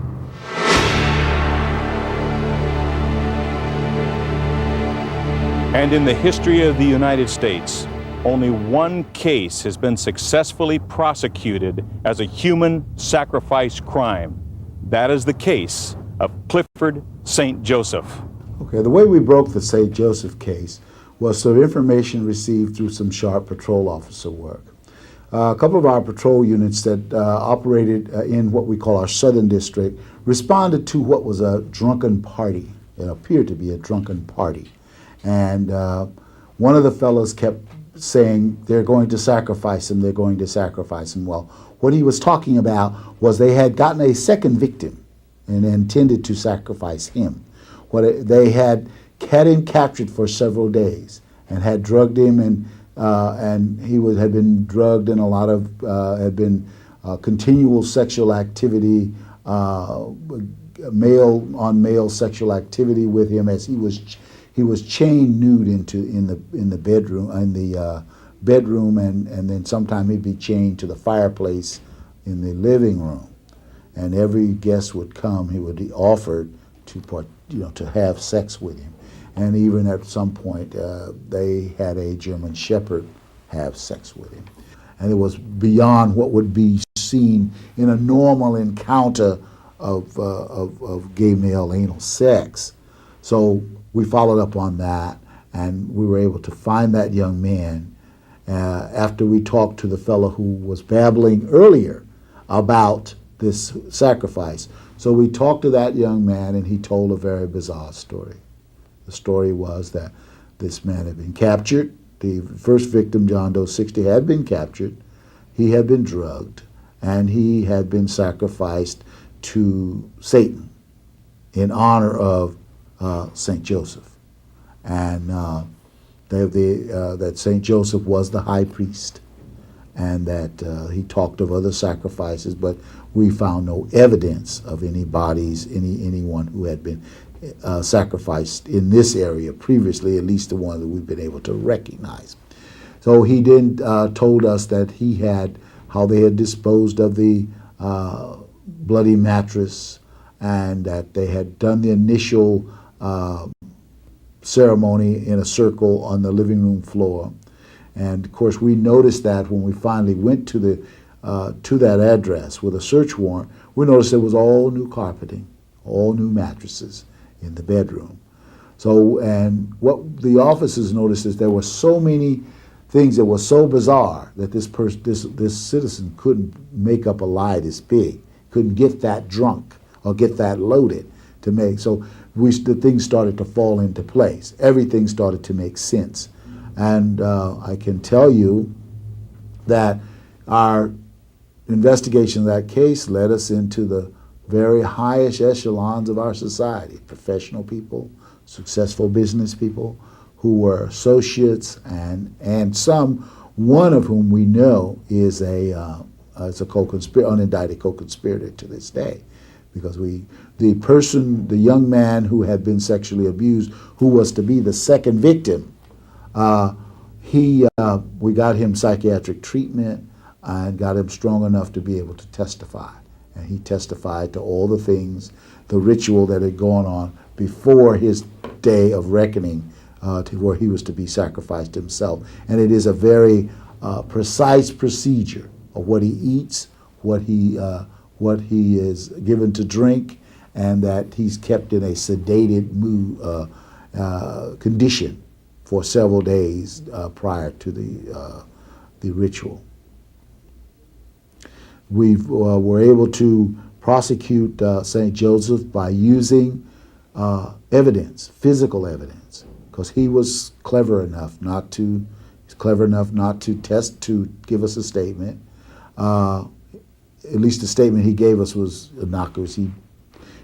And in the history of the United States, only one case has been successfully prosecuted as a human sacrifice crime. That is the case of Clifford St. Joseph. Okay, the way we broke the St. Joseph case was through information received through some sharp patrol officer work. A couple of our patrol units that operated in what we call our Southern District responded to what was a drunken party. It appeared to be a drunken party. And one of the fellows kept saying, they're going to sacrifice him, they're going to sacrifice him. Well, what he was talking about was they had gotten a second victim and intended to sacrifice him. They had him captured for several days and had drugged him, and he had been drugged, and a lot of had been continual sexual activity, male sexual activity with him as he was chained nude in the bedroom, and then sometime he'd be chained to the fireplace in the living room, and every guest would come, he would be offered to have sex with him, and even at some point they had a German Shepherd have sex with him, and it was beyond what would be seen in a normal encounter of gay male anal sex. So we followed up on that, and we were able to find that young man after we talked to the fellow who was babbling earlier about this sacrifice. So we talked to that young man, and he told a very bizarre story. The story was that this man had been captured. The first victim, John Doe 60, had been captured. He had been drugged, and he had been sacrificed to Satan in honor of St. Joseph, and that St. Joseph was the high priest, and that he talked of other sacrifices, but we found no evidence of any bodies, anyone who had been sacrificed in this area previously, at least the one that we've been able to recognize. So he then told us that how they had disposed of the bloody mattress, and that they had done the initial ceremony in a circle on the living room floor. And of course we noticed that when we finally went to that address with a search warrant, we noticed there was all new carpeting, all new mattresses in the bedroom. So, and what the officers noticed is there were so many things that were so bizarre that this citizen couldn't make up a lie this big, couldn't get that drunk or get that loaded to make. So the things started to fall into place. Everything started to make sense. And I can tell you that our investigation of that case led us into the very highest echelons of our society, professional people, successful business people who were associates, and one of whom we know is a unindicted co-conspirator to this day. Because the young man who had been sexually abused, who was to be the second victim, we got him psychiatric treatment and got him strong enough to be able to testify. And he testified to all the things, the ritual that had gone on before his day of reckoning, to where he was to be sacrificed himself. And it is a very precise procedure of what he eats, what he is given to drink, and that he's kept in a sedated mood condition for several days prior to the ritual. We were able to prosecute St. Joseph by using evidence, physical evidence, because he was clever enough not to give us a statement. At least the statement he gave us was innocuous.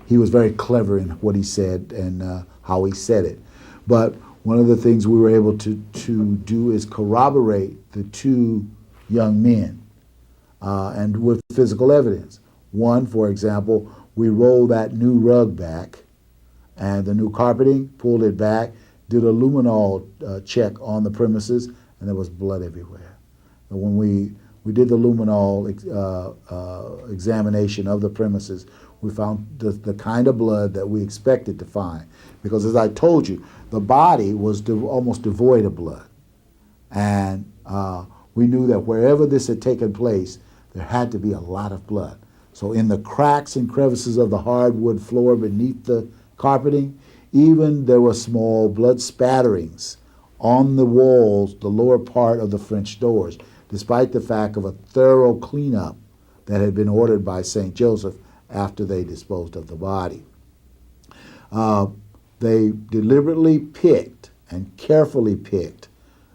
He was very clever in what he said and how he said it. But one of the things we were able to do is corroborate the two young men, and with physical evidence. One, for example, we rolled that new rug back and the new carpeting, pulled it back, did a luminol check on the premises, and there was blood everywhere. And when we did the luminol examination of the premises, we found the kind of blood that we expected to find. Because as I told you, the body was almost devoid of blood. And we knew that wherever this had taken place, there had to be a lot of blood. So in the cracks and crevices of the hardwood floor beneath the carpeting, even there were small blood spatterings on the walls, the lower part of the French doors, despite the fact of a thorough cleanup that had been ordered by St. Joseph after they disposed of the body. They deliberately picked and carefully picked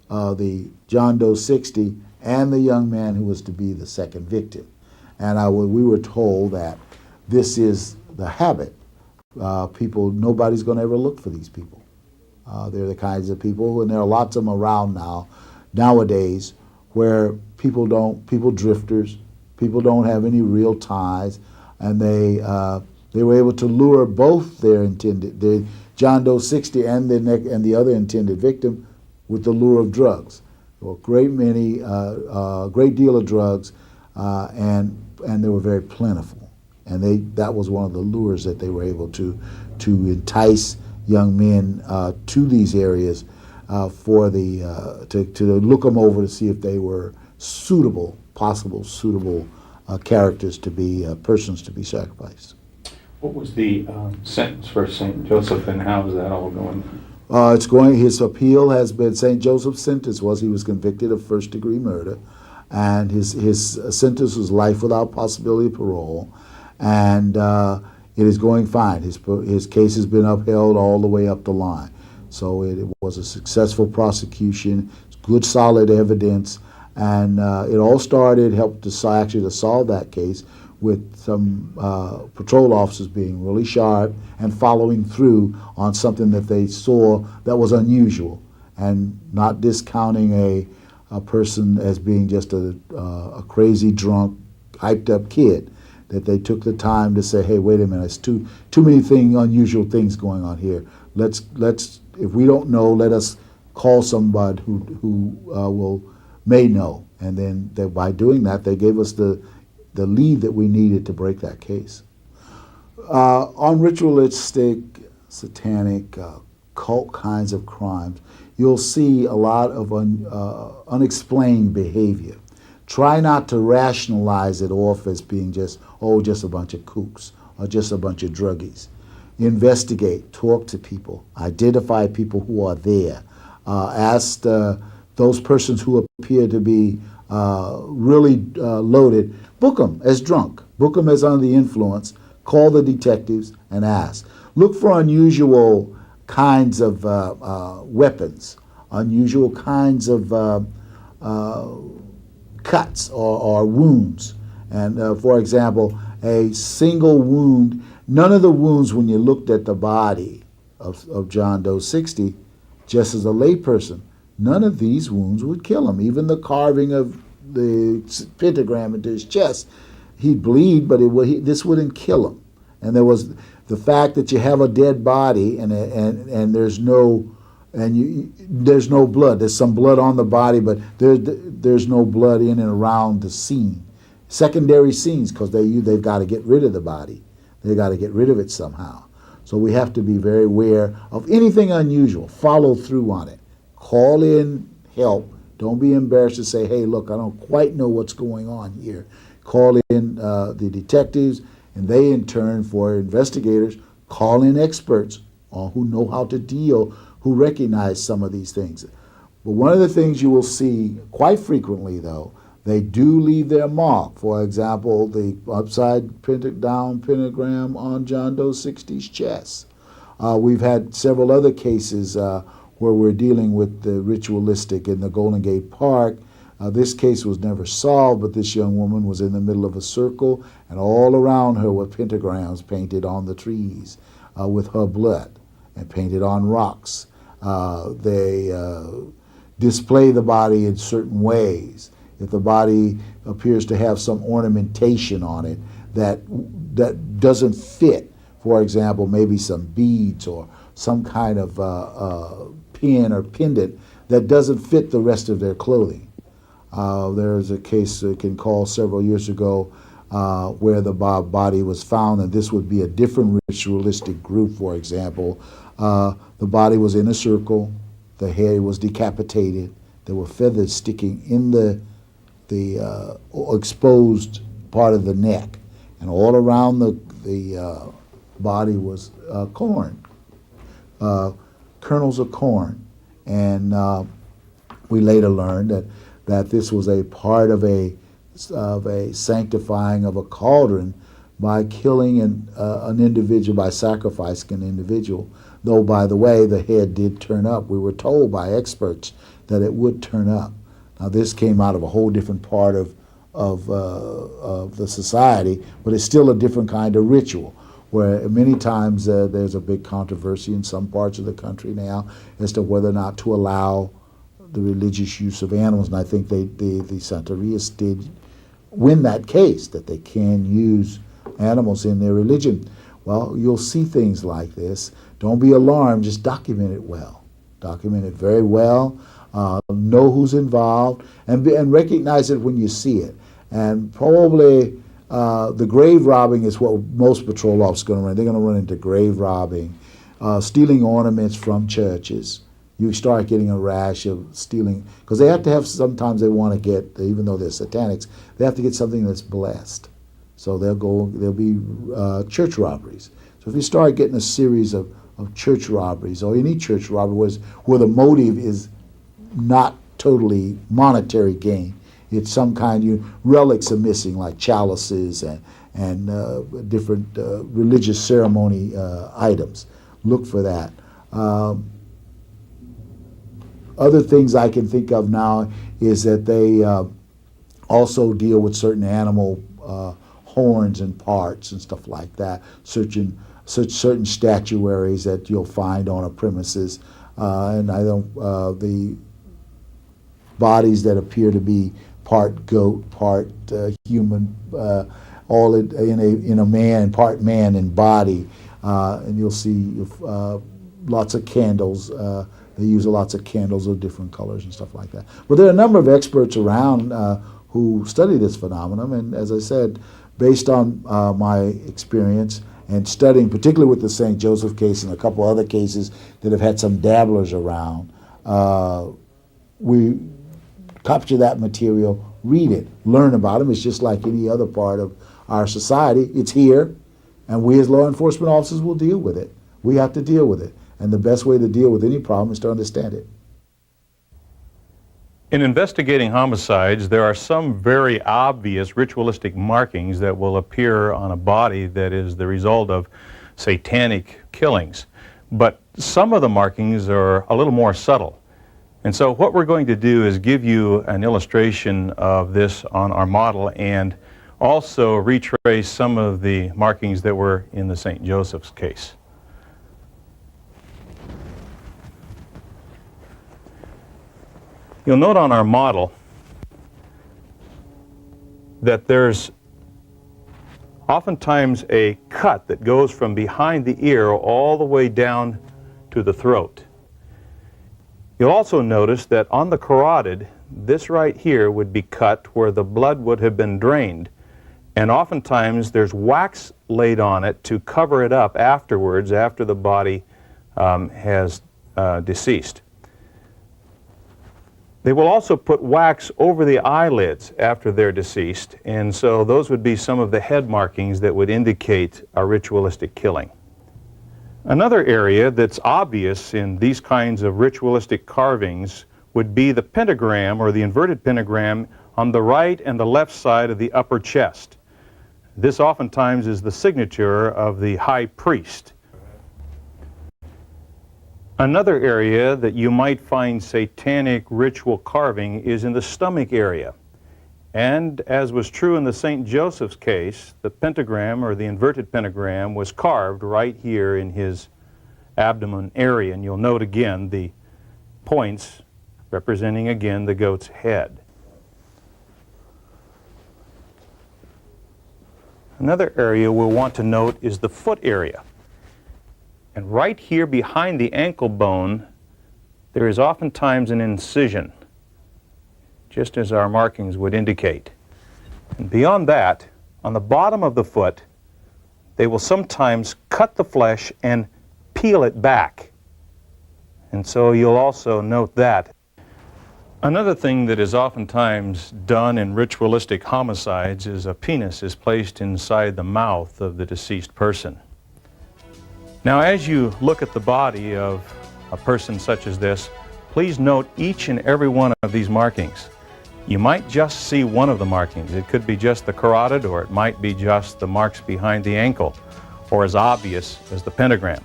the John Doe 60 and the young man who was to be the second victim. And we were told that this is the habit. Nobody's going to ever look for these people. They're the kinds of people, and there are lots of them around nowadays, where people drifters, people don't have any real ties, and they were able to lure both the John Doe 60 and the other intended victim with the lure of drugs. There were a great deal of drugs, and they were very plentiful. And that was one of the lures that they were able to entice young men to these areas to look them over to see if they were possible suitable characters to be persons to be sacrificed. What was the sentence for St. Joseph, and how is that all going? His appeal has been, St. Joseph's sentence he was convicted of first-degree murder, and his sentence was life without possibility of parole, and it is going fine. His case has been upheld all the way up the line. So it was a successful prosecution, good solid evidence, and it all helped to solve that case with some patrol officers being really sharp and following through on something that they saw that was unusual, and not discounting a person as being just a crazy, drunk, hyped up kid. That they took the time to say, hey, wait a minute, it's too many unusual things going on here. Let's if we don't know, let us call somebody who may know. And then by doing that, they gave us the lead that we needed to break that case. On ritualistic, satanic, cult kinds of crimes, you'll see a lot of unexplained behavior. Try not to rationalize it off as being just a bunch of kooks or just a bunch of druggies. Investigate, talk to people, identify people who are there. Ask those persons who appear to be really loaded, book them as drunk, book them as under the influence, call the detectives and ask. Look for unusual kinds of weapons, unusual kinds of cuts or wounds. And for example, a single wound, none of the wounds when you looked at the body of John Doe 60, just as a layperson, none of these wounds would kill him. Even the carving of the pentagram into his chest, he'd bleed, but this wouldn't kill him. And there was the fact that you have a dead body and there's no blood. There's some blood on the body, but there's no blood in and around the scene. Secondary scenes, because they've got to get rid of the body. They've got to get rid of it somehow. So we have to be very aware of anything unusual. Follow through on it. Call in help. Don't be embarrassed to say, hey, look, I don't quite know what's going on here. Call in the detectives, and they in turn, for investigators, call in experts who know how to deal who recognize some of these things. But one of the things you will see quite frequently, though, they do leave their mark. For example, the upside down pentagram on John Doe 60's chest. We've had several other cases where we're dealing with the ritualistic in the Golden Gate Park. This case was never solved, but this young woman was in the middle of a circle, and all around her were pentagrams painted on the trees with her blood and painted on rocks. They display the body in certain ways. If the body appears to have some ornamentation on it that doesn't fit, for example, maybe some beads or some kind of pin or pendant that doesn't fit the rest of their clothing. There's a case I can call several years ago where the body was found, and this would be a different ritualistic group, for example. The body was in a circle, the head was decapitated, there were feathers sticking in the exposed part of the neck, and all around the body was corn, kernels of corn. And we later learned that this was a part of a sanctifying of a cauldron by killing an individual, by sacrificing an individual. Though, by the way, the head did turn up. We were told by experts that it would turn up. Now, this came out of a whole different part of the society, but it's still a different kind of ritual, where many times there's a big controversy in some parts of the country now as to whether or not to allow the religious use of animals. And I think the Santerias did win that case, that they can use animals in their religion. Well, you'll see things like this. Don't be alarmed, just document it well. Document it very well. Know who's involved, and recognize it when you see it. And probably the grave robbing is what most patrol officers are going to run. They're going to run into grave robbing, stealing ornaments from churches. You start getting a rash of stealing, because they have to have, sometimes they want to get, even though they're satanics, they have to get something that's blessed. So there'll be church robberies. So if you start getting a series of church robberies, or any church robbery where the motive is not totally monetary gain, it's some kind, relics are missing, like chalices and different religious ceremony items. Look for that. Other things I can think of now is that they also deal with certain animal horns and parts and stuff like that, certain statuaries that you'll find on a premises, and the bodies that appear to be part goat, part human, all in a man, part man in body, and you'll see lots of candles. They use lots of candles of different colors and stuff like that. But there are a number of experts around who study this phenomenon, and as I said, based on my experience and studying, particularly with the St. Joseph case and a couple other cases that have had some dabblers around, we capture that material, read it, learn about them. It's just like any other part of our society. It's here, and we as law enforcement officers will deal with it. We have to deal with it. And the best way to deal with any problem is to understand it. In investigating homicides, there are some very obvious ritualistic markings that will appear on a body that is the result of satanic killings. But some of the markings are a little more subtle. And so what we're going to do is give you an illustration of this on our model, and also retrace some of the markings that were in the St. Joseph's case. You'll note on our model that there's oftentimes a cut that goes from behind the ear all the way down to the throat. You'll also notice that on the carotid, this right here would be cut where the blood would have been drained, and oftentimes there's wax laid on it to cover it up afterwards, after the body has deceased. They will also put wax over the eyelids after they're deceased, and so those would be some of the head markings that would indicate a ritualistic killing. Another area that's obvious in these kinds of ritualistic carvings would be the pentagram or the inverted pentagram on the right and the left side of the upper chest. This oftentimes is the signature of the high priest. Another area that you might find satanic ritual carving is in the stomach area. And as was true in the St. Joseph's case, the pentagram or the inverted pentagram was carved right here in his abdomen area. And you'll note again the points representing again the goat's head. Another area we'll want to note is the foot area. And right here behind the ankle bone, there is oftentimes an incision, just as our markings would indicate. And beyond that, on the bottom of the foot, they will sometimes cut the flesh and peel it back. And so you'll also note that. Another thing that is oftentimes done in ritualistic homicides is a penis is placed inside the mouth of the deceased person. Now, as you look at the body of a person such as this, please note each and every one of these markings. You might just see one of the markings. It could be just the carotid, or it might be just the marks behind the ankle, or as obvious as the pentagram.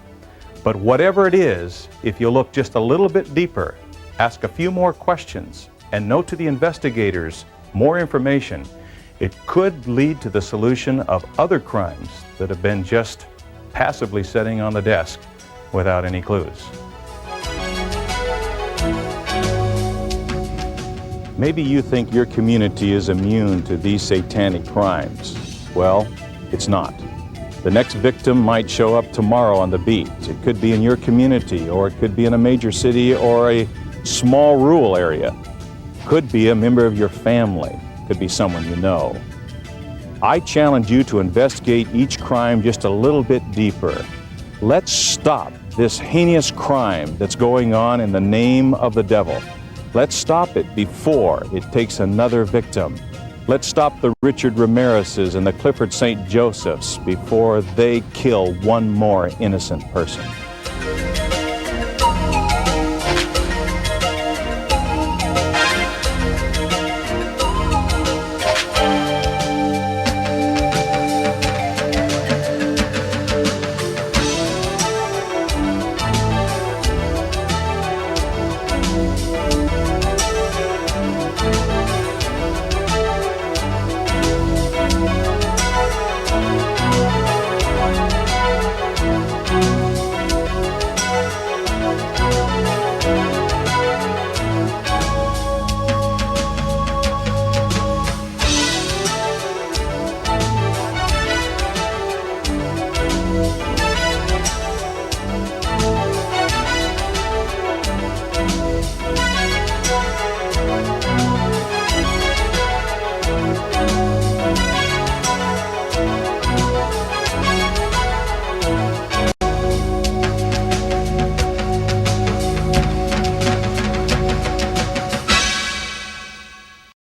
But whatever it is, if you look just a little bit deeper, ask a few more questions, and note to the investigators more information, it could lead to the solution of other crimes that have been just passively sitting on the desk without any clues. Maybe you think your community is immune to these satanic crimes. Well, it's not. The next victim might show up tomorrow on the beat. It could be in your community, or it could be in a major city or a small rural area. Could be a member of your family. Could be someone you know. I challenge you to investigate each crime just a little bit deeper. Let's stop this heinous crime that's going on in the name of the devil. Let's stop it before it takes another victim. Let's stop the Richard Ramirez's and the Clifford St. Josephs before they kill one more innocent person.